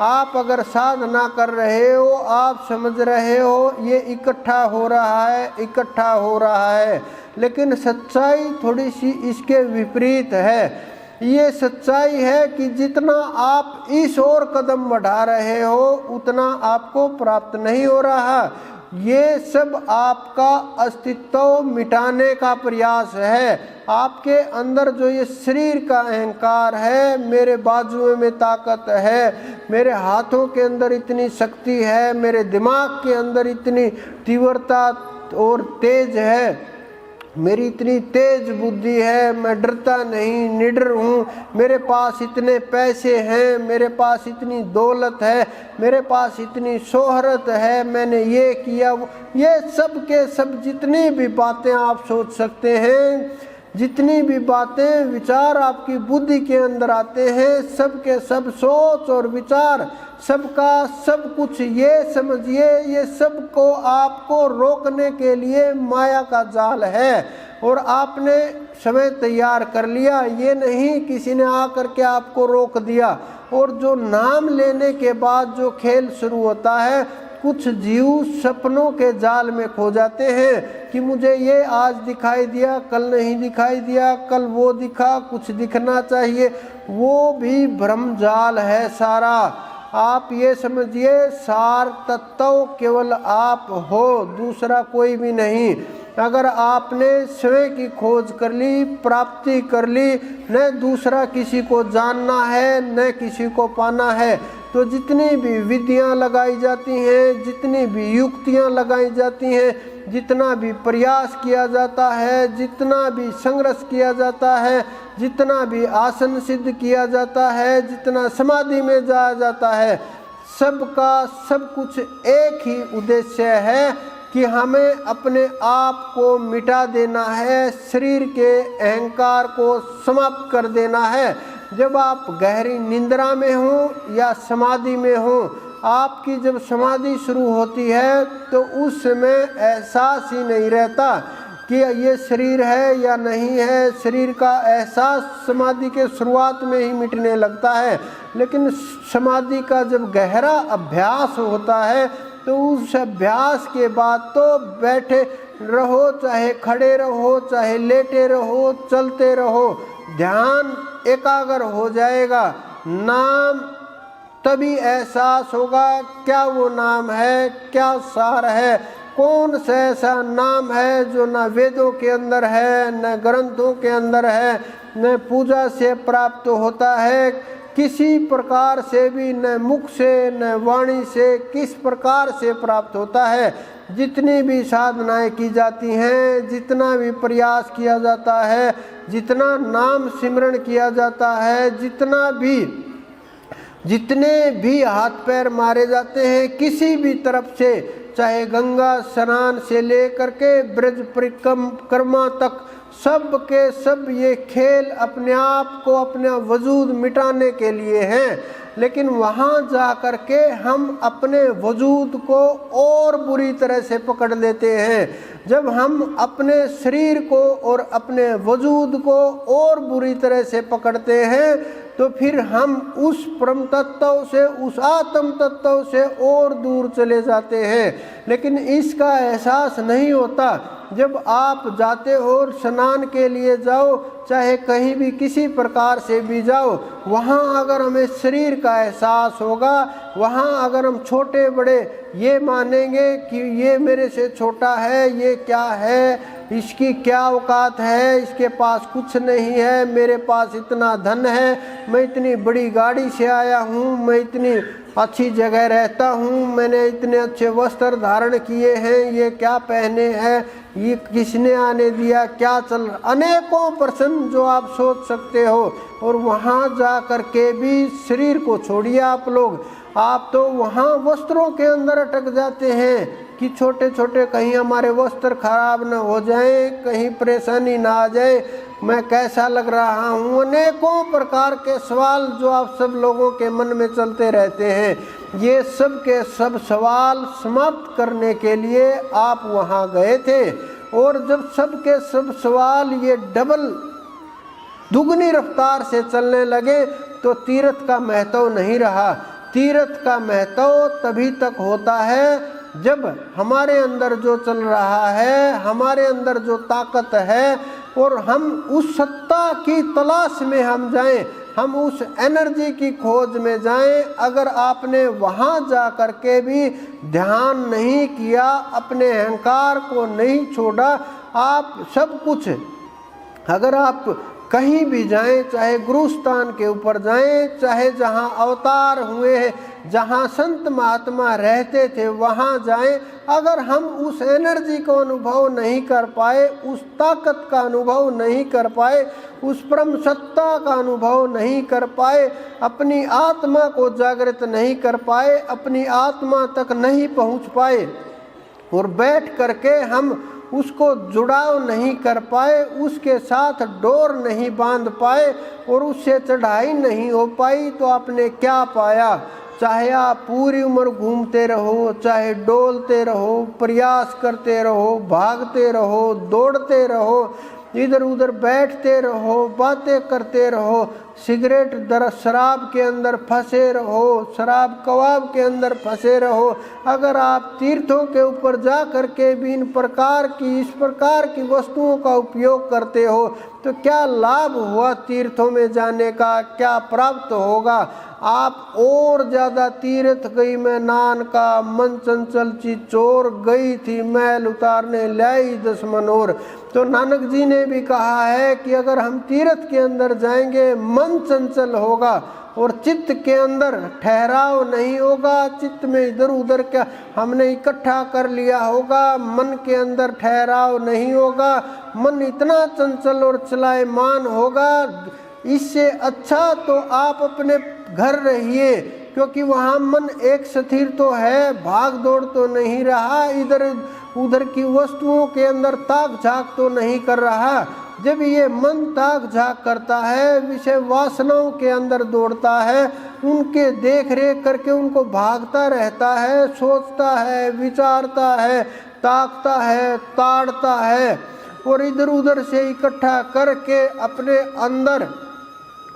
आप अगर साधना कर रहे हो, आप समझ रहे हो ये इकट्ठा हो रहा है, इकट्ठा हो रहा है। लेकिन सच्चाई थोड़ी सी इसके विपरीत है। ये सच्चाई है कि जितना आप इस ओर कदम बढ़ा रहे हो, उतना आपको प्राप्त नहीं हो रहा। ये सब आपका अस्तित्व मिटाने का प्रयास है। आपके अंदर जो ये शरीर का अहंकार है, मेरे बाजुओं में ताकत है, मेरे हाथों के अंदर इतनी शक्ति है, मेरे दिमाग के अंदर इतनी तीव्रता और तेज है, मेरी इतनी तेज बुद्धि है, मैं डरता नहीं, निडर हूँ, मेरे पास इतने पैसे हैं, मेरे पास इतनी दौलत है, मेरे पास इतनी शोहरत है, मैंने ये किया ये सब के सब जितनी भी बातें आप सोच सकते हैं, जितनी भी बातें विचार आपकी बुद्धि के अंदर आते हैं, सब के सब सोच और विचार सबका सब कुछ ये समझिए ये सब को आपको रोकने के लिए माया का जाल है। और आपने समय तैयार कर लिया, ये नहीं किसी ने आकर के आपको रोक दिया। और जो नाम लेने के बाद जो खेल शुरू होता है, कुछ जीव सपनों के जाल में खो जाते हैं कि मुझे ये आज दिखाई दिया, कल नहीं दिखाई दिया, कल वो दिखा, कुछ दिखना चाहिए, वो भी भ्रम जाल है सारा। आप ये समझिए सार तत्व केवल आप हो, दूसरा कोई भी नहीं। अगर आपने स्वयं की खोज कर ली, प्राप्ति कर ली, न दूसरा किसी को जानना है न किसी को पाना है, तो जितनी भी विधियां लगाई जाती हैं, जितनी भी युक्तियां लगाई जाती हैं, जितना भी प्रयास किया जाता है, जितना भी संघर्ष किया जाता है, जितना भी आसन सिद्ध किया जाता है, जितना समाधि में जाया जाता है, सबका सब कुछ एक ही उद्देश्य है कि हमें अपने आप को मिटा देना है, शरीर के अहंकार को समाप्त कर देना है। जब आप गहरी निंद्रा में हो या समाधि में हो, आपकी जब समाधि शुरू होती है तो उस समय एहसास ही नहीं रहता कि ये शरीर है या नहीं है। शरीर का एहसास समाधि के शुरुआत में ही मिटने लगता है, लेकिन समाधि का जब गहरा अभ्यास होता है तो उस अभ्यास के बाद तो बैठे रहो, चाहे खड़े रहो, चाहे लेटे रहो, चलते रहो, ध्यान एकाग्र हो जाएगा। नाम तभी एहसास होगा क्या वो नाम है, क्या सार है, कौन सा ऐसा नाम है जो न वेदों के अंदर है, न ग्रंथों के अंदर है, न पूजा से प्राप्त होता है, किसी प्रकार से भी, न मुख से न वाणी से, किस प्रकार से प्राप्त होता है। जितनी भी साधनाएं की जाती हैं, जितना भी प्रयास किया जाता है, जितना नाम सिमरण किया जाता है, जितने भी हाथ पैर मारे जाते हैं किसी भी तरफ से, चाहे गंगा स्नान से लेकर के ब्रज परिक्रमा तक, सब के सब ये खेल अपने आप को, अपना वजूद मिटाने के लिए हैं। लेकिन वहाँ जा कर के हम अपने वजूद को और बुरी तरह से पकड़ लेते हैं। जब हम अपने शरीर को और अपने वजूद को और बुरी तरह से पकड़ते हैं तो फिर हम उस परम तत्व से, उस आत्म तत्व से और दूर चले जाते हैं। लेकिन इसका एहसास नहीं होता। जब आप जाते हो और स्नान के लिए जाओ, चाहे कहीं भी किसी प्रकार से भी जाओ, वहाँ अगर हमें शरीर का एहसास होगा, वहाँ अगर हम छोटे बड़े ये मानेंगे कि ये मेरे से छोटा है, ये क्या है, इसकी क्या औकात है, इसके पास कुछ नहीं है, मेरे पास इतना धन है, मैं इतनी बड़ी गाड़ी से आया हूँ, मैं इतनी अच्छी जगह रहता हूँ, मैंने इतने अच्छे वस्त्र धारण किए हैं, ये क्या पहने हैं, ये किसने आने दिया, क्या चल, अनेकों प्रश्न जो आप सोच सकते हो। और वहाँ जा कर के भी शरीर को छोड़िए आप लोग, आप तो वहाँ वस्त्रों के अंदर अटक जाते हैं कि छोटे छोटे कहीं हमारे वस्त्र खराब न हो जाए, कहीं परेशानी ना आ जाए, मैं कैसा लग रहा हूँ। अनेकों प्रकार के सवाल जो आप सब लोगों के मन में चलते रहते हैं, ये सब के सब सवाल समाप्त करने के लिए आप वहाँ गए थे। और जब सब के सब सवाल ये डबल दुगनी रफ्तार से चलने लगे तो तीर्थ का महत्व नहीं रहा। तीर्थ का महत्व तभी तक होता है जब हमारे अंदर जो चल रहा है, हमारे अंदर जो ताकत है, और हम उस सत्ता की तलाश में हम जाएं, हम उस एनर्जी की खोज में जाएं। अगर आपने वहाँ जा कर के भी ध्यान नहीं किया, अपने अहंकार को नहीं छोड़ा, आप सब कुछ, अगर आप कहीं भी जाएं, चाहे गुरु स्थान के ऊपर जाएं, चाहे जहां अवतार हुए हैं, जहां संत महात्मा रहते थे वहां जाएं, अगर हम उस एनर्जी को अनुभव नहीं कर पाए, उस ताकत का अनुभव नहीं कर पाए, उस परम सत्ता का अनुभव नहीं कर पाए, अपनी आत्मा को जागृत नहीं कर पाए, अपनी आत्मा तक नहीं पहुंच पाए और बैठ करके हम उसको जुड़ाव नहीं कर पाए, उसके साथ डोर नहीं बांध पाए और उससे चढ़ाई नहीं हो पाई, तो आपने क्या पाया? चाहे आप पूरी उम्र घूमते रहो, चाहे डोलते रहो, प्रयास करते रहो, भागते रहो, दौड़ते रहो, इधर उधर बैठते रहो, बातें करते रहो, सिगरेट दर शराब के अंदर फंसे रहो, शराब कबाब के अंदर फंसे रहो, अगर आप तीर्थों के ऊपर जा कर के भी इस प्रकार की वस्तुओं का उपयोग करते हो, तो क्या लाभ हुआ तीर्थों में जाने का? क्या प्राप्त होगा? आप और ज़्यादा तीर्थ गई मैं नान का, मन चंचल ची चोर, गई थी मैल उतारने लाई 10 मनोर। तो नानक जी ने भी कहा है कि अगर हम तीर्थ के अंदर जाएंगे, मन चंचल होगा और चित्त के अंदर ठहराव नहीं होगा, चित्त में इधर उधर क्या हमने इकट्ठा कर लिया होगा, मन के अंदर ठहराव नहीं होगा, मन इतना चंचल और चलायमान होगा। इससे अच्छा तो आप अपने घर रहिए, क्योंकि वहाँ मन एक स्थिर तो है, भाग दौड़ तो नहीं रहा, इधर उधर की वस्तुओं के अंदर ताक झाक तो नहीं कर रहा। जब ये मन ताक झाक करता है, विषय वासनाओं के अंदर दौड़ता है, उनके देख रेख करके उनको भागता रहता है, सोचता है, विचारता है, ताकता है, ताड़ता है और इधर उधर से इकट्ठा करके अपने अंदर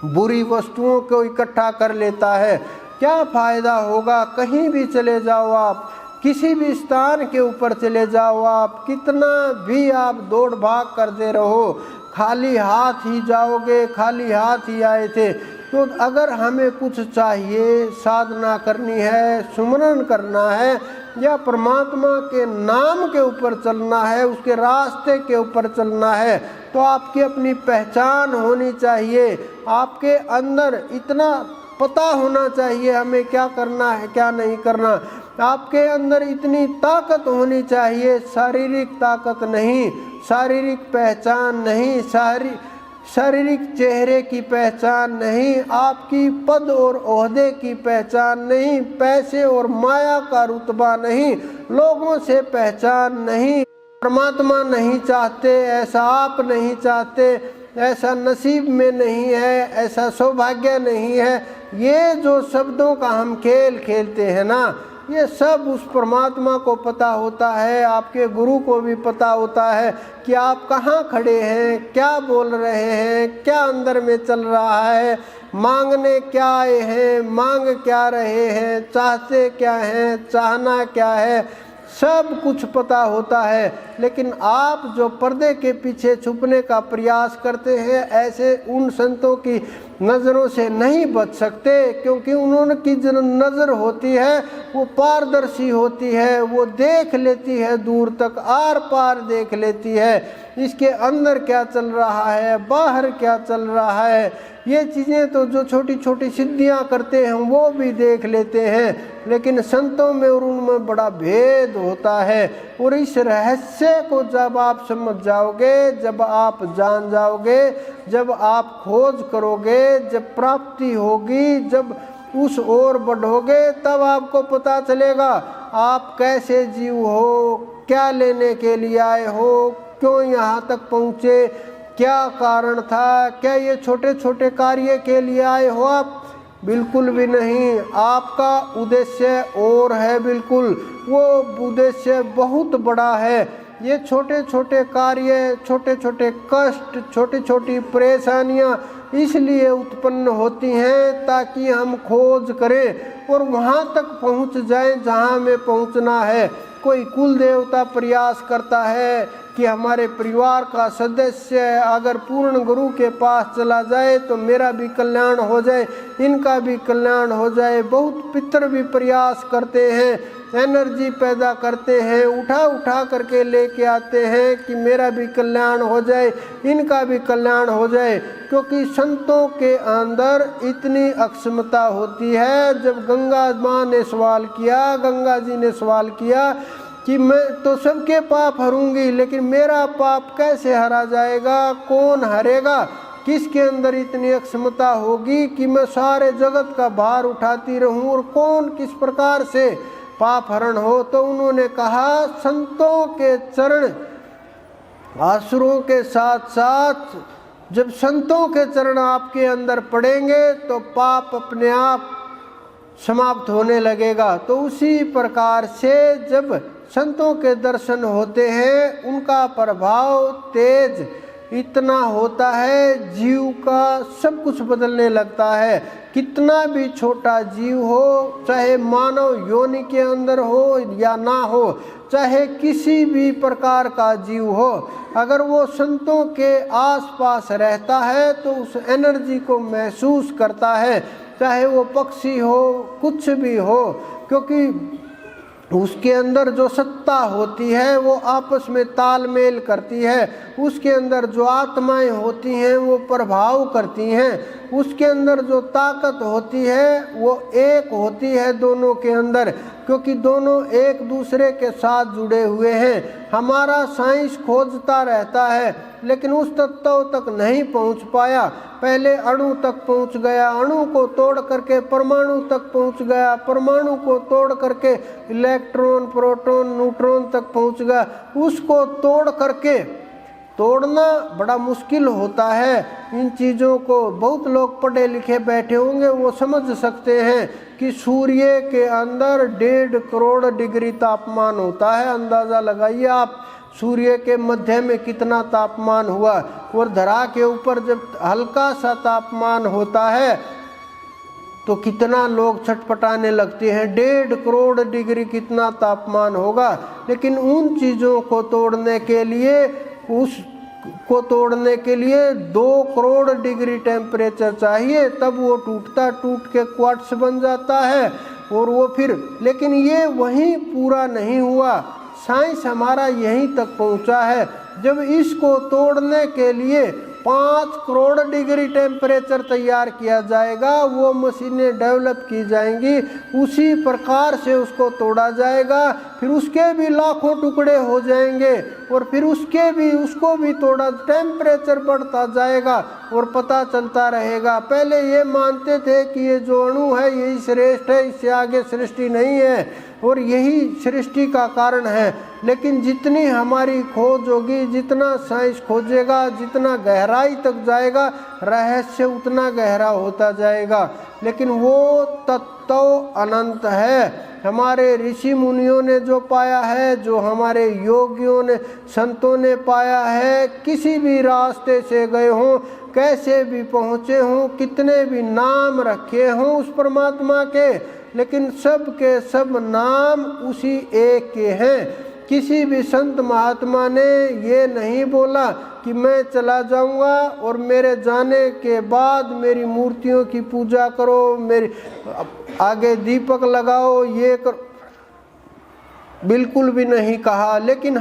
बुरी वस्तुओं को इकट्ठा कर लेता है। क्या फायदा होगा? कहीं भी चले जाओ आप, किसी भी स्थान के ऊपर चले जाओ आप, कितना भी आप दौड़ भाग करते रहो, खाली हाथ ही जाओगे, खाली हाथ ही आए थे। तो अगर हमें कुछ चाहिए, साधना करनी है, सुमरन करना है या परमात्मा के नाम के ऊपर चलना है, उसके रास्ते के ऊपर चलना है, तो आपकी अपनी पहचान होनी चाहिए। आपके अंदर इतना पता होना चाहिए हमें क्या करना है, क्या नहीं करना। आपके अंदर इतनी ताकत होनी चाहिए, शारीरिक ताकत नहीं, शारीरिक पहचान नहीं, शारीरिक चेहरे की पहचान नहीं, आपकी पद और ओहदे की पहचान नहीं, पैसे और माया का रुतबा नहीं, लोगों से पहचान नहीं। परमात्मा नहीं चाहते, ऐसा आप नहीं चाहते, ऐसा नसीब में नहीं है, ऐसा सौभाग्य नहीं है। ये जो शब्दों का हम खेल खेलते हैं ना, ये सब उस परमात्मा को पता होता है, आपके गुरु को भी पता होता है कि आप कहाँ खड़े हैं, क्या बोल रहे हैं, क्या अंदर में चल रहा है, मांगने क्या आए हैं, मांग क्या रहे हैं, चाहते क्या हैं, चाहना क्या है, सब कुछ पता होता है। लेकिन आप जो पर्दे के पीछे छुपने का प्रयास करते हैं, ऐसे उन संतों की नज़रों से नहीं बच सकते, क्योंकि उन्होंने जो नज़र होती है वो पारदर्शी होती है, वो देख लेती है, दूर तक आर पार देख लेती है, इसके अंदर क्या चल रहा है, बाहर क्या चल रहा है। ये चीज़ें तो जो छोटी छोटी सिद्धियां करते हैं वो भी देख लेते हैं, लेकिन संतों में और उनमें बड़ा भेद होता है। और इस रहस्य को जब आप समझ जाओगे, जब आप जान जाओगे, जब आप खोज करोगे, जब प्राप्ति होगी, जब उस ओर बढ़ोगे, तब आपको पता चलेगा आप कैसे जीव हो, क्या लेने के लिए आए हो, क्यों यहाँ तक पहुँचे, क्या कारण था, क्या ये छोटे छोटे कार्य के लिए आए हो आप? बिल्कुल भी नहीं। आपका उद्देश्य और है, बिल्कुल वो उद्देश्य बहुत बड़ा है। ये छोटे छोटे कार्य, छोटे छोटे कष्ट, छोटी छोटी परेशानियाँ इसलिए उत्पन्न होती हैं ताकि हम खोज करें और वहाँ तक पहुँच जाएं जहाँ हमें पहुँचना है। कोई कुल देवता प्रयास करता है, कि हमारे परिवार का सदस्य अगर पूर्ण गुरु के पास चला जाए तो मेरा भी कल्याण हो जाए, इनका भी कल्याण हो जाए। बहुत पितर भी प्रयास करते हैं, एनर्जी पैदा करते हैं, उठा उठा करके लेके आते हैं कि मेरा भी कल्याण हो जाए, इनका भी कल्याण हो जाए। क्योंकि संतों के अंदर इतनी अक्षमता होती है। जब गंगा माँ ने सवाल किया, गंगा जी ने सवाल किया कि मैं तो सबके पाप हरूंगी, लेकिन मेरा पाप कैसे हरा जाएगा, कौन हरेगा, किसके अंदर इतनी अक्षमता होगी कि मैं सारे जगत का भार उठाती रहूं, और कौन किस प्रकार से पाप हरण हो। तो उन्होंने कहा संतों के चरण आसुरों के साथ साथ जब संतों के चरण आपके अंदर पड़ेंगे तो पाप अपने आप समाप्त होने लगेगा। तो उसी प्रकार से जब संतों के दर्शन होते हैं, उनका प्रभाव तेज इतना होता है, जीव का सब कुछ बदलने लगता है। कितना भी छोटा जीव हो, चाहे मानव योनि के अंदर हो या ना हो, चाहे किसी भी प्रकार का जीव हो, अगर वो संतों के आसपास रहता है तो उस एनर्जी को महसूस करता है, चाहे वो पक्षी हो, कुछ भी हो। क्योंकि उसके अंदर जो सत्ता होती है वो आपस में तालमेल करती है, उसके अंदर जो आत्माएं होती हैं वो प्रभाव करती हैं, उसके अंदर जो ताकत होती है वो एक होती है दोनों के अंदर, क्योंकि दोनों एक दूसरे के साथ जुड़े हुए हैं। हमारा साइंस खोजता रहता है लेकिन उस तत्व तक नहीं पहुंच पाया। पहले अणु तक पहुंच गया, अणु को तोड़ करके परमाणु तक पहुंच गया, परमाणु को तोड़ करके इलेक्ट्रॉन, प्रोटॉन, न्यूट्रॉन तक पहुंच गया। उसको तोड़ करके तोड़ना बड़ा मुश्किल होता है। इन चीज़ों को बहुत लोग पढ़े लिखे बैठे होंगे, वो समझ सकते हैं कि सूर्य के अंदर 1.5 करोड़ डिग्री तापमान होता है। अंदाज़ा लगाइए आप, सूर्य के मध्य में कितना तापमान हुआ, और धरा के ऊपर जब हल्का सा तापमान होता है तो कितना लोग छटपटाने लगते हैं। 1.5 करोड़ डिग्री कितना तापमान होगा। लेकिन उन चीज़ों को तोड़ने के लिए, उसको तोड़ने के लिए 2 करोड़ डिग्री टेम्परेचर चाहिए, तब वो टूट के क्वार्ट्स बन जाता है। और वो फिर, लेकिन ये वहीं पूरा नहीं हुआ, साइंस हमारा यहीं तक पहुंचा है। जब इसको तोड़ने के लिए 5 करोड़ डिग्री टेम्परेचर तैयार किया जाएगा, वो मशीनें डेवलप की जाएंगी, उसी प्रकार से उसको तोड़ा जाएगा। फिर उसके भी लाखों टुकड़े हो जाएंगे, और फिर उसको भी तोड़ा, टेम्परेचर बढ़ता जाएगा और पता चलता रहेगा। पहले ये मानते थे कि ये जो अणु है यही श्रेष्ठ है, इससे आगे सृष्टि नहीं है और यही सृष्टि का कारण है। लेकिन जितनी हमारी खोज होगी, जितना साइंस खोजेगा, जितना गहराई तक जाएगा, रहस्य उतना गहरा होता जाएगा। लेकिन वो तत्व अनंत है। हमारे ऋषि मुनियों ने जो पाया है, जो हमारे योगियों ने, संतों ने पाया है, किसी भी रास्ते से गए हों, कैसे भी पहुँचे हों, कितने भी नाम रखे हों उस परमात्मा के, लेकिन सब के सब नाम उसी एक के हैं। किसी भी संत महात्मा ने ये नहीं बोला कि मैं चला जाऊंगा और मेरे जाने के बाद मेरी मूर्तियों की पूजा करो, मेरे आगे दीपक लगाओ, ये करो, बिल्कुल भी नहीं कहा। लेकिन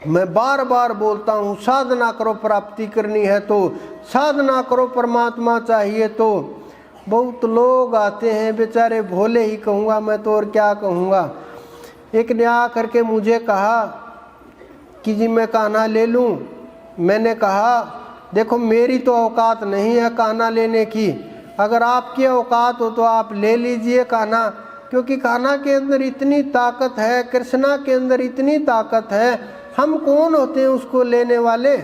मैं बार बार बोलता हूँ, साधना करो, प्राप्ति करनी है तो साधना करो, परमात्मा चाहिए तो। बहुत लोग आते हैं बेचारे, भोले ही कहूँगा मैं तो, और क्या कहूँगा। एक ने आ करके मुझे कहा कि जी मैं कान्हा ले लूँ। मैंने कहा देखो मेरी तो औकात नहीं है कान्हा लेने की, अगर आपकी औकात हो तो आप ले लीजिए कान्हा, क्योंकि कान्हा के अंदर इतनी ताकत है, कृष्णा के अंदर इतनी ताकत है। हम कौन होते हैं उसको लेने वाले,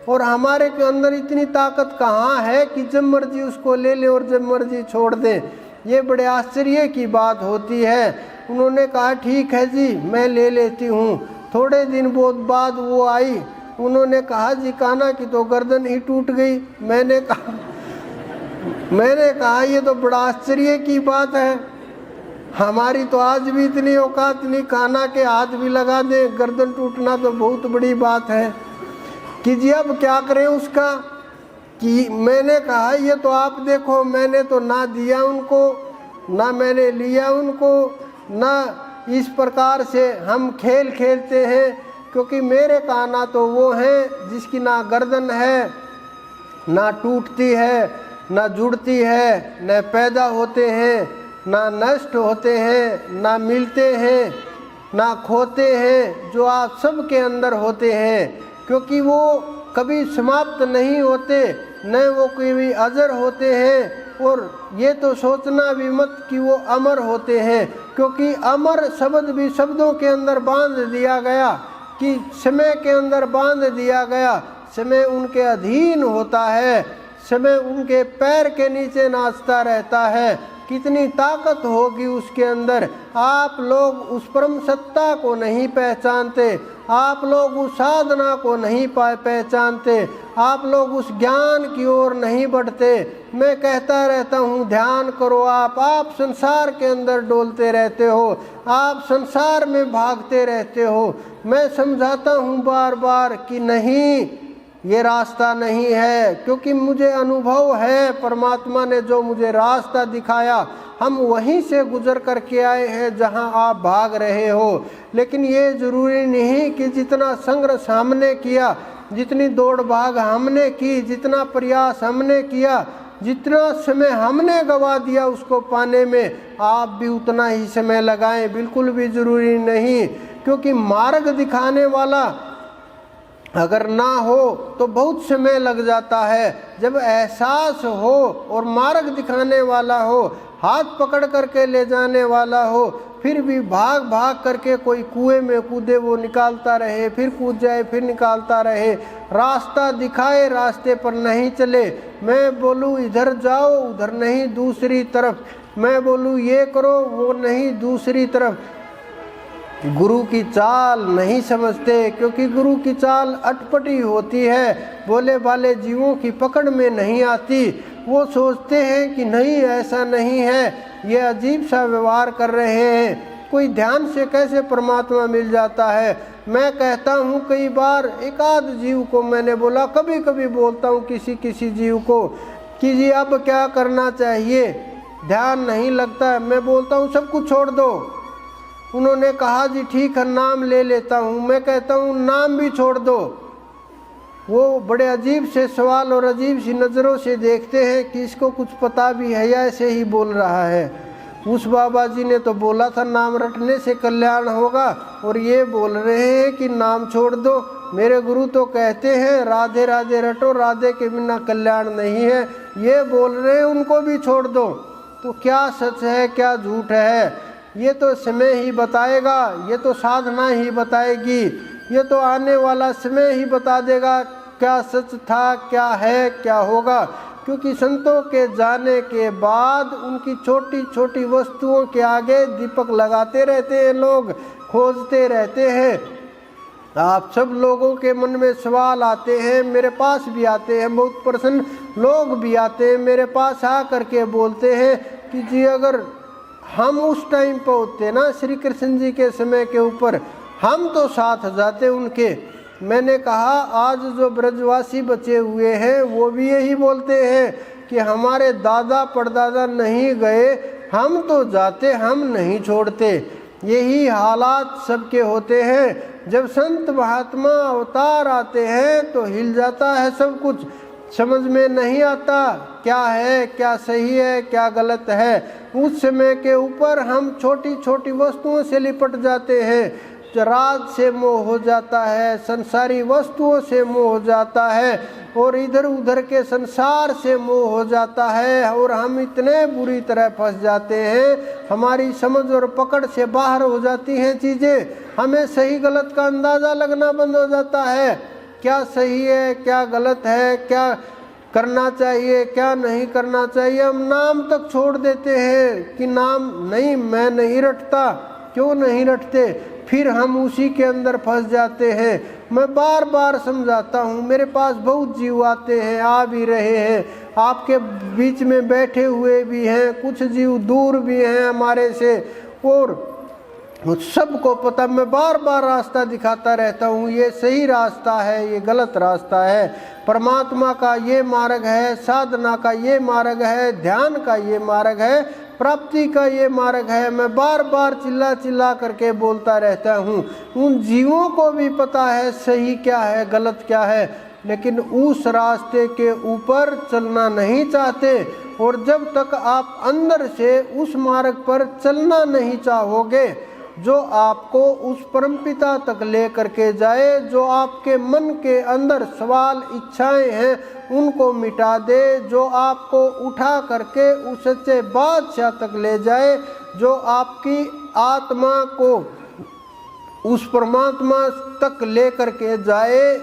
और हमारे के अंदर इतनी ताकत कहाँ है कि जब मर्जी उसको ले लें और जब मर्जी छोड़ दें। ये बड़े आश्चर्य की बात होती है। उन्होंने कहा ठीक है जी मैं ले लेती हूँ। थोड़े दिन बाद वो आई, उन्होंने कहा जी कान्हा की तो गर्दन ही टूट गई। मैंने कहा ये तो बड़ा आश्चर्य की बात है। हमारी तो आज भी इतनी औकात नहीं, कान्हा के हाथ भी लगा दे, गर्दन टूटना तो बहुत बड़ी बात है कि जी अब क्या करें उसका। कि मैंने कहा ये तो आप देखो, मैंने तो ना दिया उनको, ना मैंने लिया उनको, ना इस प्रकार से हम खेल खेलते हैं, क्योंकि मेरे कान्हा तो वो हैं जिसकी ना गर्दन है, ना टूटती है, ना जुड़ती है, न पैदा होते हैं, ना नष्ट होते हैं, ना मिलते हैं, ना खोते हैं, जो आप सबके अंदर होते हैं, क्योंकि वो कभी समाप्त नहीं होते, न वो कभी अजर होते हैं। और ये तो सोचना भी मत कि वो अमर होते हैं, क्योंकि अमर शब्द भी शब्दों के अंदर बांध दिया गया, कि समय के अंदर बांध दिया गया। समय उनके अधीन होता है, समय उनके पैर के नीचे नाचता रहता है। कितनी ताकत होगी उसके अंदर। आप लोग उस परम सत्ता को नहीं पहचानते, आप लोग उस साधना को नहीं पहचानते, आप लोग उस ज्ञान की ओर नहीं बढ़ते। मैं कहता रहता हूँ ध्यान करो आप संसार के अंदर डोलते रहते हो, आप संसार में भागते रहते हो। मैं समझाता हूँ बार बार कि नहीं, ये रास्ता नहीं है, क्योंकि मुझे अनुभव है, परमात्मा ने जो मुझे रास्ता दिखाया, हम वहीं से गुजर करके आए हैं जहां आप भाग रहे हो। लेकिन ये ज़रूरी नहीं कि जितना संघर्ष हमने किया, जितनी दौड़ भाग हमने की, जितना प्रयास हमने किया, जितना समय हमने गवा दिया उसको पाने में, आप भी उतना ही समय लगाएं। बिल्कुल भी ज़रूरी नहीं, क्योंकि मार्ग दिखाने वाला अगर ना हो तो बहुत समय लग जाता है। जब एहसास हो और मार्ग दिखाने वाला हो, हाथ पकड़ करके ले जाने वाला हो, फिर भी भाग भाग करके कोई कुएं में कूदे, वो निकालता रहे, फिर कूद जाए, फिर निकालता रहे, रास्ता दिखाए, रास्ते पर नहीं चले। मैं बोलूँ इधर जाओ, उधर नहीं, दूसरी तरफ। मैं बोलूँ ये करो, वो नहीं, दूसरी तरफ। गुरु की चाल नहीं समझते, क्योंकि गुरु की चाल अटपटी होती है, भोले भाले जीवों की पकड़ में नहीं आती। वो सोचते हैं कि नहीं, ऐसा नहीं है, ये अजीब सा व्यवहार कर रहे हैं, कोई ध्यान से कैसे परमात्मा मिल जाता है। मैं कहता हूँ कई बार, एक आध जीव को मैंने बोला, कभी कभी बोलता हूँ किसी किसी जीव को कि जी अब क्या करना चाहिए, ध्यान नहीं लगता। मैं बोलता हूँ सब कुछ छोड़ दो। उन्होंने कहा जी ठीक है, नाम ले लेता हूँ। मैं कहता हूँ नाम भी छोड़ दो। वो बड़े अजीब से सवाल और अजीब सी नज़रों से देखते हैं कि इसको कुछ पता भी है या ऐसे ही बोल रहा है। उस बाबा जी ने तो बोला था नाम रटने से कल्याण होगा, और ये बोल रहे हैं कि नाम छोड़ दो। मेरे गुरु तो कहते हैं राधे राधे रटो, राधे के बिना कल्याण नहीं है। ये बोल रहे हैं उनको भी छोड़ दो। तो क्या सच है क्या झूठ है, ये तो समय ही बताएगा, ये तो साधना ही बताएगी, ये तो आने वाला समय ही बता देगा क्या सच था, क्या है, क्या होगा। क्योंकि संतों के जाने के बाद उनकी छोटी छोटी वस्तुओं के आगे दीपक लगाते रहते हैं, लोग खोजते रहते हैं। आप सब लोगों के मन में सवाल आते हैं, मेरे पास भी आते हैं, बहुत प्रसन्न लोग भी आते हैं मेरे पास, आ करके बोलते हैं कि जी अगर हम उस टाइम पर होते ना श्री कृष्ण जी के समय के ऊपर, हम तो साथ जाते उनके। मैंने कहा आज जो ब्रजवासी बचे हुए हैं वो भी यही बोलते हैं कि हमारे दादा परदादा नहीं गए, हम तो जाते, हम नहीं छोड़ते। यही हालात सबके होते हैं। जब संत महात्मा अवतार आते हैं तो हिल जाता है सब कुछ, समझ में नहीं आता क्या है, क्या सही है, क्या गलत है। उस समय के ऊपर हम छोटी छोटी वस्तुओं से लिपट जाते हैं, राग से मोह हो जाता है, संसारी वस्तुओं से मोह हो जाता है, और इधर उधर के संसार से मोह हो जाता है, और हम इतने बुरी तरह फंस जाते हैं, हमारी समझ और पकड़ से बाहर हो जाती हैं चीज़ें। हमें सही गलत का अंदाज़ा लगना बंद हो जाता है, क्या सही है, क्या गलत है, क्या करना चाहिए, क्या नहीं करना चाहिए। हम नाम तक छोड़ देते हैं कि नाम नहीं, मैं नहीं रटता। क्यों नहीं रटते? फिर हम उसी के अंदर फंस जाते हैं। मैं बार बार समझाता हूँ, मेरे पास बहुत जीव आते हैं, आ भी रहे हैं, आपके बीच में बैठे हुए भी हैं, कुछ जीव दूर भी हैं हमारे से, और सबको पता, मैं बार बार रास्ता दिखाता रहता हूँ, ये सही रास्ता है, ये गलत रास्ता है, परमात्मा का ये मार्ग है, साधना का ये मार्ग है, ध्यान का ये मार्ग है, प्राप्ति का ये मार्ग है। मैं बार बार चिल्ला चिल्ला करके बोलता रहता हूँ। उन जीवों को भी पता है सही क्या है, गलत क्या है, लेकिन उस रास्ते के ऊपर चलना नहीं चाहते। और जब तक आप अंदर से उस मार्ग पर चलना नहीं चाहोगे जो आपको उस परमपिता तक ले करके जाए, जो आपके मन के अंदर सवाल इच्छाएं हैं उनको मिटा दे, जो आपको उठा करके उस सच्चे बादशाह तक ले जाए, जो आपकी आत्मा को उस परमात्मा तक ले करके जाए,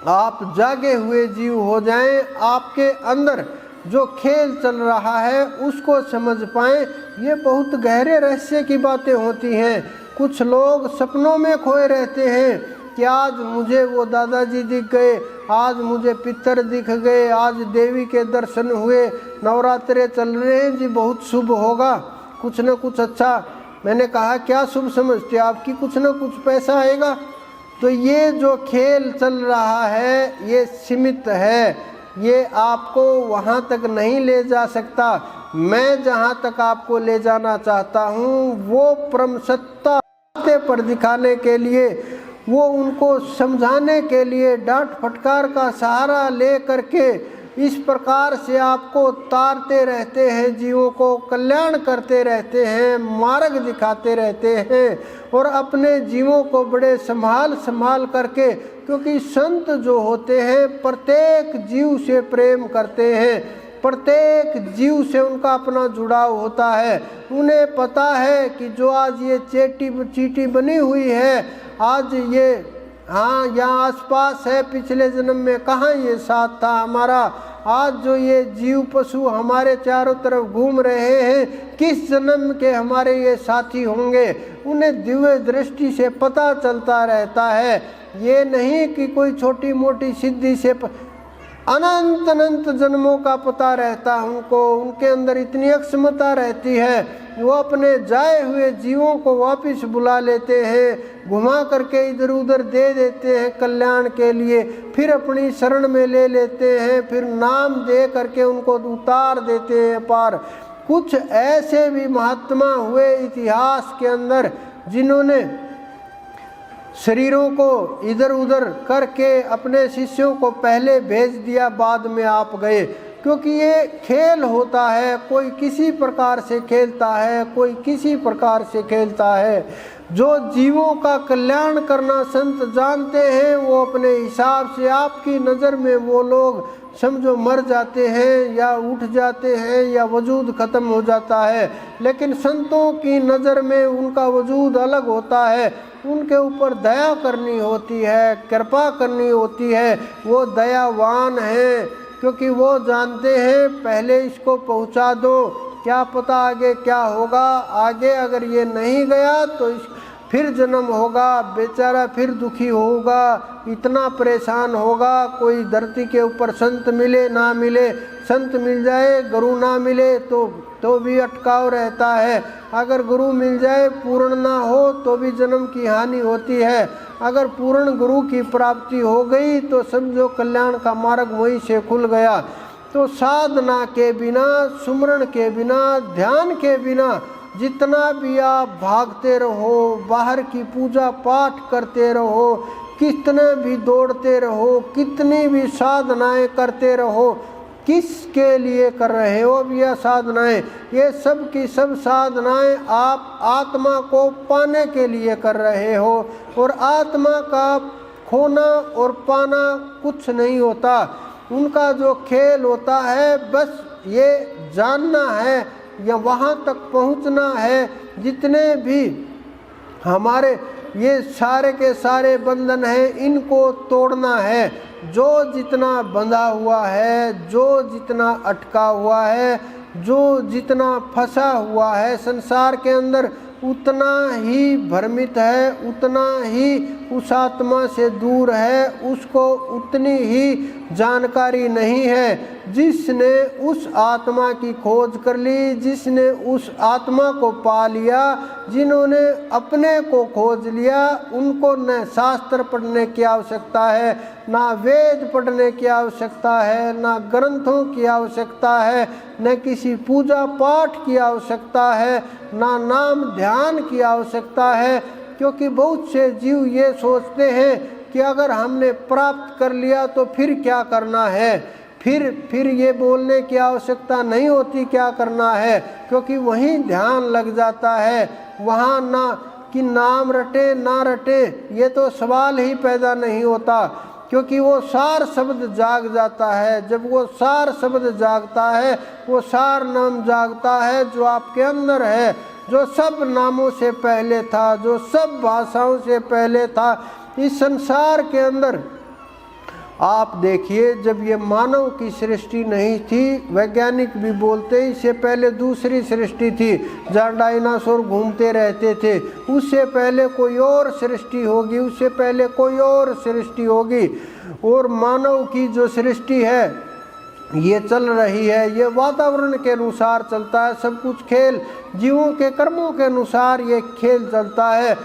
आप जागे हुए जीव हो जाएं, आपके अंदर जो खेल चल रहा है उसको समझ पाएं। ये बहुत गहरे रहस्य की बातें होती हैं। कुछ लोग सपनों में खोए रहते हैं कि आज मुझे वो दादाजी दिख गए, आज मुझे पितर दिख गए, आज देवी के दर्शन हुए, नवरात्रे चल रहे हैं जी, बहुत शुभ होगा, कुछ न कुछ अच्छा। मैंने कहा क्या शुभ समझते आपकी, कुछ न कुछ पैसा आएगा। तो ये जो खेल चल रहा है ये सीमित है, ये आपको वहाँ तक नहीं ले जा सकता। मैं जहाँ तक आपको ले जाना चाहता हूँ वो परम सत्ता पर दिखाने के लिए, वो उनको समझाने के लिए, डांट फटकार का सहारा ले करके इस प्रकार से आपको तारते रहते हैं, जीवों को कल्याण करते रहते हैं, मार्ग दिखाते रहते हैं, और अपने जीवों को बड़े संभाल करके, क्योंकि संत जो होते हैं प्रत्येक जीव से प्रेम करते हैं, प्रत्येक जीव से उनका अपना जुड़ाव होता है। उन्हें पता है कि जो आज ये चीटी बनी हुई है, आज ये हाँ यहाँ आसपास है, पिछले जन्म में कहाँ ये साथ था हमारा, आज जो ये जीव पशु हमारे चारों तरफ घूम रहे हैं किस जन्म के हमारे ये साथी होंगे, उन्हें दिव्य दृष्टि से पता चलता रहता है। ये नहीं कि कोई छोटी मोटी सिद्धि से अनंत अनंत जन्मों का पता रहता उनको, उनके अंदर इतनी अक्षमता रहती है, वो अपने जाए हुए जीवों को वापस बुला लेते हैं, घुमा करके इधर उधर दे देते हैं कल्याण के लिए, फिर अपनी शरण में ले लेते हैं, फिर नाम दे करके उनको उतार देते हैं पार। कुछ ऐसे भी महात्मा हुए इतिहास के अंदर जिन्होंने शरीरों को इधर उधर करके अपने शिष्यों को पहले भेज दिया, बाद में आप गए, क्योंकि ये खेल होता है, कोई किसी प्रकार से खेलता है, कोई किसी प्रकार से खेलता है। जो जीवों का कल्याण करना संत जानते हैं वो अपने हिसाब से, आपकी नज़र में वो लोग समझो मर जाते हैं या उठ जाते हैं या वजूद ख़त्म हो जाता है, लेकिन संतों की नज़र में उनका वजूद अलग होता है। उनके ऊपर दया करनी होती है, कृपा करनी होती है, वो दयावान हैं, क्योंकि वो जानते हैं पहले इसको पहुंचा दो, क्या पता आगे क्या होगा, आगे अगर ये नहीं गया तो फिर जन्म होगा, बेचारा फिर दुखी होगा, इतना परेशान होगा। कोई धरती के ऊपर संत मिले ना मिले, संत मिल जाए गुरु ना मिले तो भी अटकाव रहता है, अगर गुरु मिल जाए पूर्ण ना हो तो भी जन्म की हानि होती है, अगर पूर्ण गुरु की प्राप्ति हो गई तो समझो कल्याण का मार्ग वहीं से खुल गया। तो साधना के बिना, सुमरण के बिना, ध्यान के बिना जितना भी आप भागते रहो, बाहर की पूजा पाठ करते रहो, कितने भी दौड़ते रहो, कितनी भी साधनाएं करते रहो, किसके लिए कर रहे हो अब यह साधनाएं? ये सब की सब साधनाएं आप आत्मा को पाने के लिए कर रहे हो, और आत्मा का खोना और पाना कुछ नहीं होता। उनका जो खेल होता है बस ये जानना है या वहाँ तक पहुँचना है, जितने भी हमारे ये सारे के सारे बंधन हैं इनको तोड़ना है। जो जितना बंधा हुआ है, जो जितना अटका हुआ है, जो जितना फंसा हुआ है संसार के अंदर, उतना ही भ्रमित है, उतना ही उस आत्मा से दूर है, उसको उतनी ही जानकारी नहीं है। जिसने उस आत्मा की खोज कर ली, जिसने उस आत्मा को पा लिया, जिन्होंने अपने को खोज लिया, उनको न शास्त्र पढ़ने की आवश्यकता है, ना वेद पढ़ने की आवश्यकता है, ना ग्रंथों की आवश्यकता है, न किसी पूजा पाठ की आवश्यकता है, ना नाम ध्यान की आवश्यकता है। क्योंकि बहुत से जीव ये सोचते हैं कि अगर हमने प्राप्त कर लिया तो फिर क्या करना है, फिर ये बोलने की आवश्यकता नहीं होती क्या करना है, क्योंकि वहीं ध्यान लग जाता है। वहाँ ना कि नाम रटे ना रटे ये तो सवाल ही पैदा नहीं होता, क्योंकि वो सार शब्द जाग जाता है। जब वो सार शब्द जागता है, वो सार नाम जागता है जो आपके अंदर है, जो सब नामों से पहले था, जो सब भाषाओं से पहले था इस संसार के अंदर। आप देखिए, जब ये मानव की सृष्टि नहीं थी, वैज्ञानिक भी बोलते इससे पहले दूसरी सृष्टि थी जहाँ डायनासोर घूमते रहते थे, उससे पहले कोई और सृष्टि होगी, उससे पहले कोई और सृष्टि होगी। और मानव की जो सृष्टि है ये चल रही है, ये वातावरण के अनुसार चलता है। सब कुछ खेल जीवों के कर्मों के अनुसार ये खेल चलता है।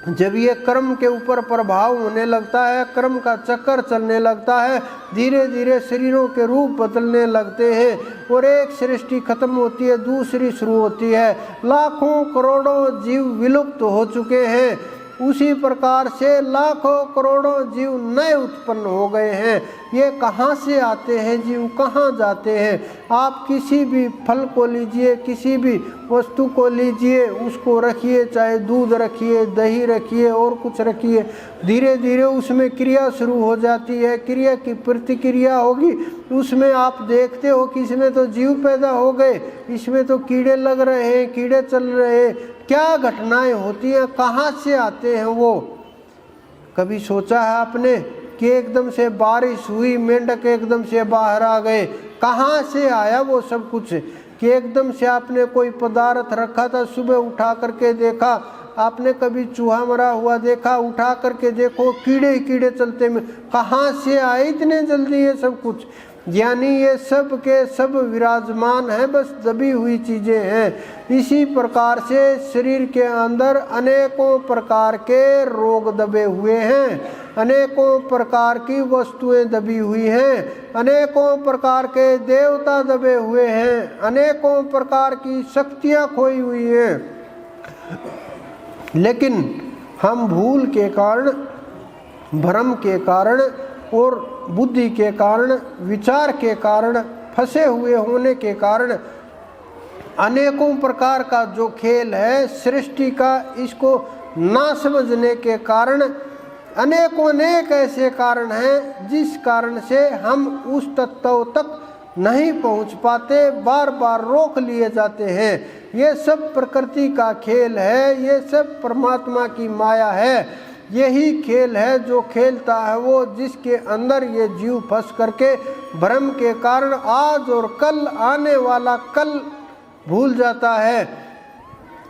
जब ये कर्म के ऊपर प्रभाव होने लगता है, कर्म का चक्कर चलने लगता है, धीरे धीरे शरीरों के रूप बदलने लगते हैं और एक सृष्टि खत्म होती है, दूसरी शुरू होती है। लाखों करोड़ों जीव विलुप्त हो चुके हैं, उसी प्रकार से लाखों करोड़ों जीव नए उत्पन्न हो गए हैं। ये कहाँ से आते हैं जीव, कहाँ जाते हैं? आप किसी भी फल को लीजिए, किसी भी वस्तु को लीजिए, उसको रखिए, चाहे दूध रखिए, दही रखिए और कुछ रखिए, धीरे धीरे उसमें क्रिया शुरू हो जाती है, क्रिया की प्रतिक्रिया होगी। उसमें आप देखते हो कि इसमें तो जीव पैदा हो गए, इसमें तो कीड़े लग रहे हैं, कीड़े चल रहे हैं, क्या घटनाएं होती हैं, कहाँ से आते हैं वो? कभी सोचा है आपने कि एकदम से बारिश हुई, मेंढक एकदम से बाहर आ गए, कहाँ से आया वो सब कुछ? कि एकदम से आपने कोई पदार्थ रखा था, सुबह उठा करके देखा, आपने कभी चूहा मरा हुआ देखा, उठा करके देखो कीड़े ही कीड़े चलते में, कहाँ से आए इतने जल्दी ये सब कुछ? यानी ये सब के सब विराजमान है, बस दबी हुई चीज़ें हैं। इसी प्रकार से शरीर के अंदर अनेकों प्रकार के रोग दबे हुए हैं, अनेकों प्रकार की वस्तुएं दबी हुई हैं, अनेकों प्रकार के देवता दबे हुए हैं, अनेकों प्रकार की शक्तियां खोई हुई हैं। लेकिन हम भूल के कारण, भ्रम के कारण और बुद्धि के कारण, विचार के कारण, फंसे हुए होने के कारण अनेकों प्रकार का जो खेल है सृष्टि का, इसको ना समझने के कारण अनेक ऐसे कारण हैं जिस कारण से हम उस तत्व तक नहीं पहुंच पाते, बार बार रोक लिए जाते हैं। ये सब प्रकृति का खेल है, ये सब परमात्मा की माया है। यही खेल है जो खेलता है वो, जिसके अंदर ये जीव फंस करके भ्रम के कारण आज और कल, आने वाला कल भूल जाता है।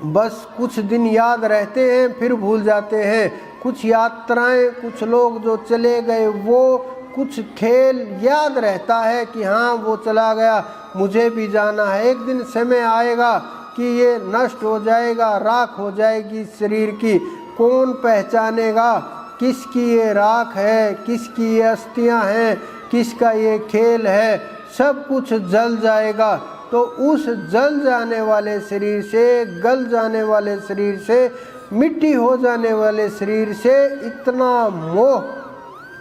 बस कुछ दिन याद रहते हैं फिर भूल जाते हैं। कुछ यात्राएं, कुछ लोग जो चले गए वो, कुछ खेल याद रहता है कि हाँ वो चला गया, मुझे भी जाना है। एक दिन समय आएगा कि ये नष्ट हो जाएगा, राख हो जाएगी शरीर की, कौन पहचानेगा किसकी ये राख है, किसकी ये अस्थियां हैं, किसका ये खेल है? सब कुछ जल जाएगा। तो उस जल जाने वाले शरीर से, गल जाने वाले शरीर से, मिट्टी हो जाने वाले शरीर से इतना मोह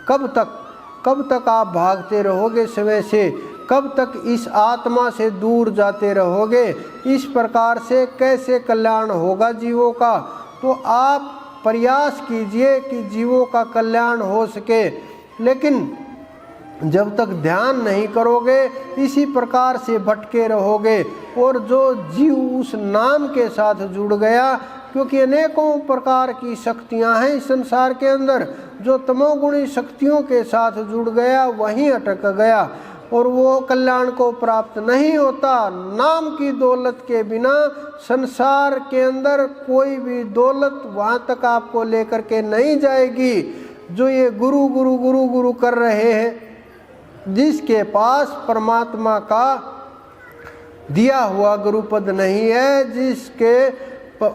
कब तक आप भागते रहोगे समय से? कब तक इस आत्मा से दूर जाते रहोगे? इस प्रकार से कैसे कल्याण होगा जीवों का? तो आप प्रयास कीजिए कि जीवों का कल्याण हो सके, लेकिन जब तक ध्यान नहीं करोगे इसी प्रकार से भटके रहोगे। और जो जीव उस नाम के साथ जुड़ गया, क्योंकि अनेकों प्रकार की शक्तियां हैं इस संसार के अंदर, जो तमोगुणी शक्तियों के साथ जुड़ गया वहीं अटक गया। और वो कल्याण को प्राप्त नहीं होता। नाम की दौलत के बिना संसार के अंदर कोई भी दौलत वहाँ तक आपको लेकर के नहीं जाएगी। जो ये गुरु गुरु गुरु गुरु कर रहे हैं, जिसके पास परमात्मा का दिया हुआ गुरुपद नहीं है, जिसके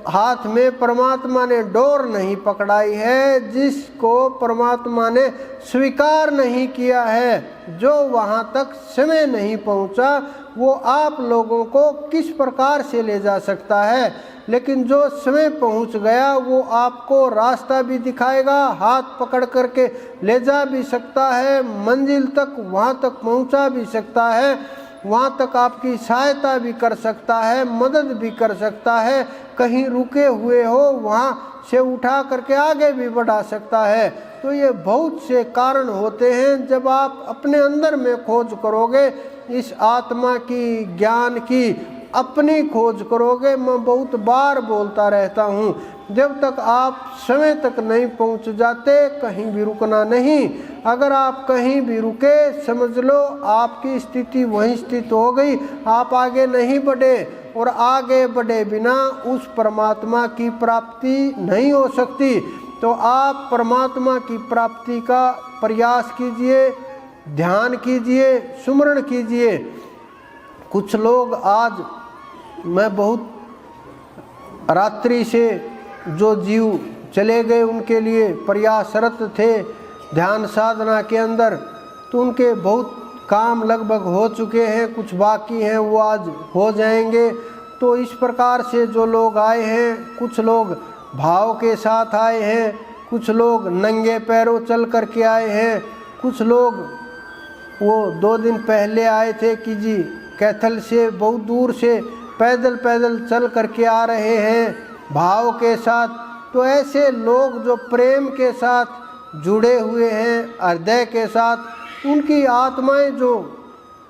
हाथ में परमात्मा ने डोर नहीं पकड़ाई है, जिसको परमात्मा ने स्वीकार नहीं किया है, जो वहाँ तक समय नहीं पहुँचा, वो आप लोगों को किस प्रकार से ले जा सकता है। लेकिन जो समय पहुँच गया वो आपको रास्ता भी दिखाएगा, हाथ पकड़ करके ले जा भी सकता है, मंजिल तक वहाँ तक पहुँचा भी सकता है, वहाँ तक आपकी सहायता भी कर सकता है, मदद भी कर सकता है। कहीं रुके हुए हो वहाँ से उठा करके आगे भी बढ़ा सकता है। तो ये बहुत से कारण होते हैं। जब आप अपने अंदर में खोज करोगे, इस आत्मा की, ज्ञान की अपनी खोज करोगे, मैं बहुत बार बोलता रहता हूँ, जब तक आप समय तक नहीं पहुँच जाते कहीं भी रुकना नहीं। अगर आप कहीं भी रुके, समझ लो आपकी स्थिति वहीं स्थित हो गई, आप आगे नहीं बढ़े, और आगे बढ़े बिना उस परमात्मा की प्राप्ति नहीं हो सकती। तो आप परमात्मा की प्राप्ति का प्रयास कीजिए, ध्यान कीजिए, सुमरण कीजिए। कुछ लोग आज, मैं बहुत रात्रि से जो जीव चले गए उनके लिए प्रयासरत थे ध्यान साधना के अंदर, तो उनके बहुत काम लगभग हो चुके हैं, कुछ बाकी हैं वो आज हो जाएंगे। तो इस प्रकार से जो लोग आए हैं, कुछ लोग भाव के साथ आए हैं, कुछ लोग नंगे पैरों चल करके आए हैं, कुछ लोग वो 2 दिन पहले आए थे कि जी कैथल से बहुत दूर से पैदल पैदल चल करके आ रहे हैं भाव के साथ। तो ऐसे लोग जो प्रेम के साथ जुड़े हुए हैं, हृदय के साथ, उनकी आत्माएं जो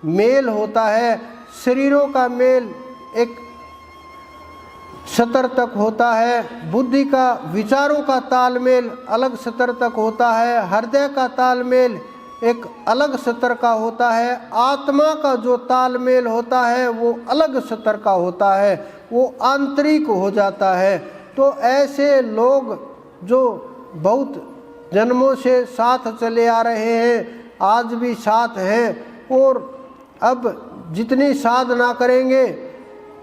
मेल होता है, शरीरों का मेल एक स्तर तक होता है, बुद्धि का, विचारों का तालमेल अलग स्तर तक होता है, हृदय का तालमेल एक अलग स्तर का होता है, आत्मा का जो तालमेल होता है वो अलग स्तर का होता है, वो आंतरिक हो जाता है। तो ऐसे लोग जो बहुत जन्मों से साथ चले आ रहे हैं, आज भी साथ हैं, और अब जितनी साधना करेंगे,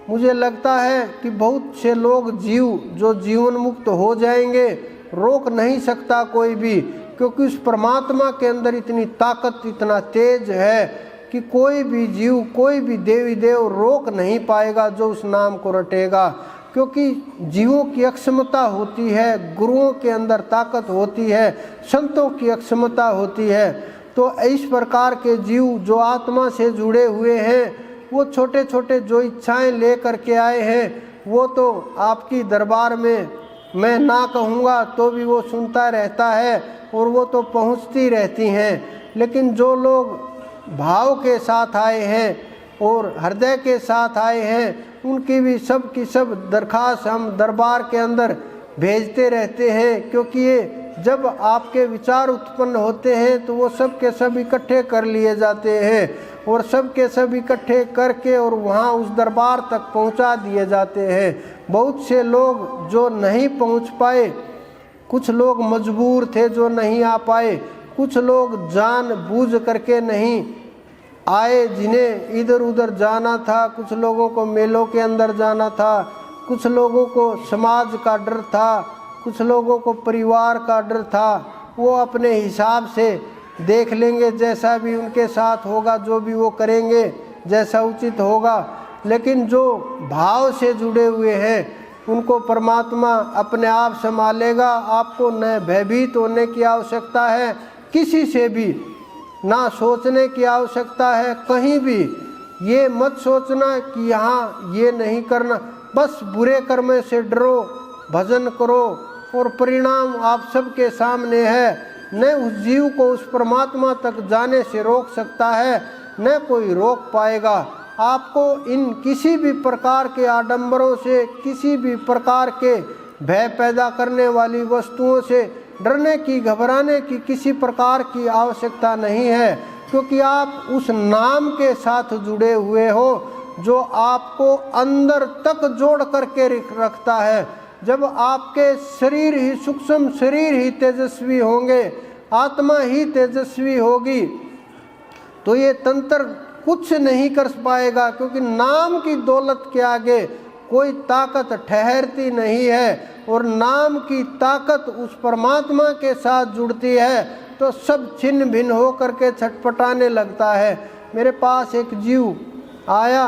मुझे लगता है कि बहुत से लोग जीव जो जीवन मुक्त हो जाएंगे, रोक नहीं सकता कोई भी, क्योंकि उस परमात्मा के अंदर इतनी ताकत, इतना तेज है कि कोई भी जीव, कोई भी देवी देव रोक नहीं पाएगा जो उस नाम को रटेगा। क्योंकि जीवों की अक्षमता होती है, गुरुओं के अंदर ताकत होती है, संतों की अक्षमता होती है। तो इस प्रकार के जीव जो आत्मा से जुड़े हुए हैं, वो छोटे छोटे जो इच्छाएं ले करके आए हैं, वो तो आपकी दरबार में मैं ना कहूँगा तो भी वो सुनता रहता है, और वो तो पहुँचती रहती हैं। लेकिन जो लोग भाव के साथ आए हैं और हृदय के साथ आए हैं, उनकी भी सब की सब दरख्वास्त हम दरबार के अंदर भेजते रहते हैं। क्योंकि ये जब आपके विचार उत्पन्न होते हैं तो वो सब के सब इकट्ठे कर लिए जाते हैं, और सब के सब इकट्ठे करके और वहाँ उस दरबार तक पहुँचा दिए जाते हैं। बहुत से लोग जो नहीं पहुँच पाए, कुछ लोग मजबूर थे जो नहीं आ पाए, कुछ लोग जानबूझ करके नहीं आए जिन्हें इधर उधर जाना था, कुछ लोगों को मेलों के अंदर जाना था, कुछ लोगों को समाज का डर था, कुछ लोगों को परिवार का डर था। वो अपने हिसाब से देख लेंगे, जैसा भी उनके साथ होगा, जो भी वो करेंगे जैसा उचित होगा। लेकिन जो भाव से जुड़े हुए हैं उनको परमात्मा अपने आप संभालेगा। आपको न भयभीत होने की आवश्यकता है, किसी से भी ना सोचने की आवश्यकता है, कहीं भी ये मत सोचना कि यहाँ ये नहीं करना। बस बुरे कर्म से डरो, भजन करो, और परिणाम आप सबके सामने है। न उस जीव को उस परमात्मा तक जाने से रोक सकता है, न कोई रोक पाएगा। आपको इन किसी भी प्रकार के आडंबरों से, किसी भी प्रकार के भय पैदा करने वाली वस्तुओं से डरने की, घबराने की किसी प्रकार की आवश्यकता नहीं है। क्योंकि आप उस नाम के साथ जुड़े हुए हो जो आपको अंदर तक जोड़ करके रखता है। जब आपके शरीर ही सूक्ष्म शरीर ही तेजस्वी होंगे, आत्मा ही तेजस्वी होगी, तो ये तंत्र कुछ नहीं कर पाएगा, क्योंकि नाम की दौलत के आगे कोई ताकत ठहरती नहीं है। और नाम की ताकत उस परमात्मा के साथ जुड़ती है तो सब छिन्न भिन्न हो करके छटपटाने लगता है। मेरे पास एक जीव आया,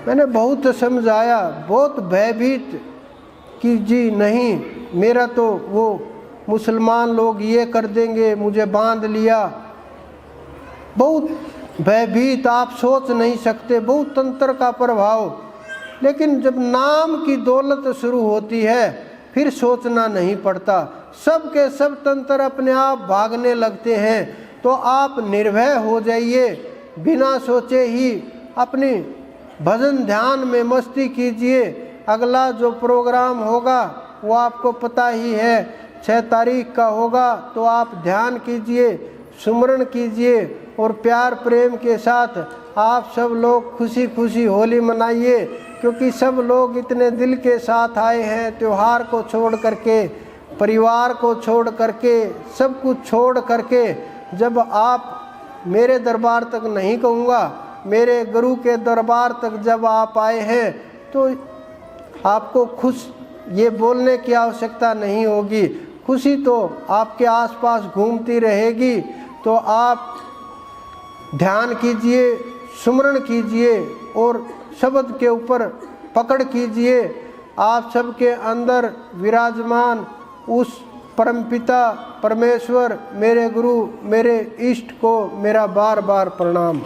मैंने बहुत समझाया, बहुत भयभीत कि जी नहीं, मेरा तो वो मुसलमान लोग ये कर देंगे, मुझे बांध लिया। बहुत भयभीत, आप सोच नहीं सकते, बहुत तंत्र का प्रभाव। लेकिन जब नाम की दौलत शुरू होती है फिर सोचना नहीं पड़ता, सब के सब तंत्र अपने आप भागने लगते हैं। तो आप निर्भय हो जाइए, बिना सोचे ही अपनी भजन ध्यान में मस्ती कीजिए। अगला जो प्रोग्राम होगा वो आपको पता ही है, 6 तारीख का होगा, तो आप ध्यान कीजिए, सुमरण कीजिए और प्यार प्रेम के साथ आप सब लोग खुशी खुशी होली मनाइए। क्योंकि सब लोग इतने दिल के साथ आए हैं, त्यौहार को छोड़ करके, परिवार को छोड़ करके, सब कुछ छोड़ करके। जब आप मेरे दरबार तक नहीं कहूँगा, मेरे गुरु के दरबार तक जब आप आए हैं तो आपको खुश ये बोलने की आवश्यकता नहीं होगी, खुशी तो आपके आसपास घूमती रहेगी। तो आप ध्यान कीजिए, सुमरण कीजिए और शब्द के ऊपर पकड़ कीजिए। आप सबके अंदर विराजमान उस परमपिता परमेश्वर, मेरे गुरु, मेरे इष्ट को मेरा बार बार प्रणाम।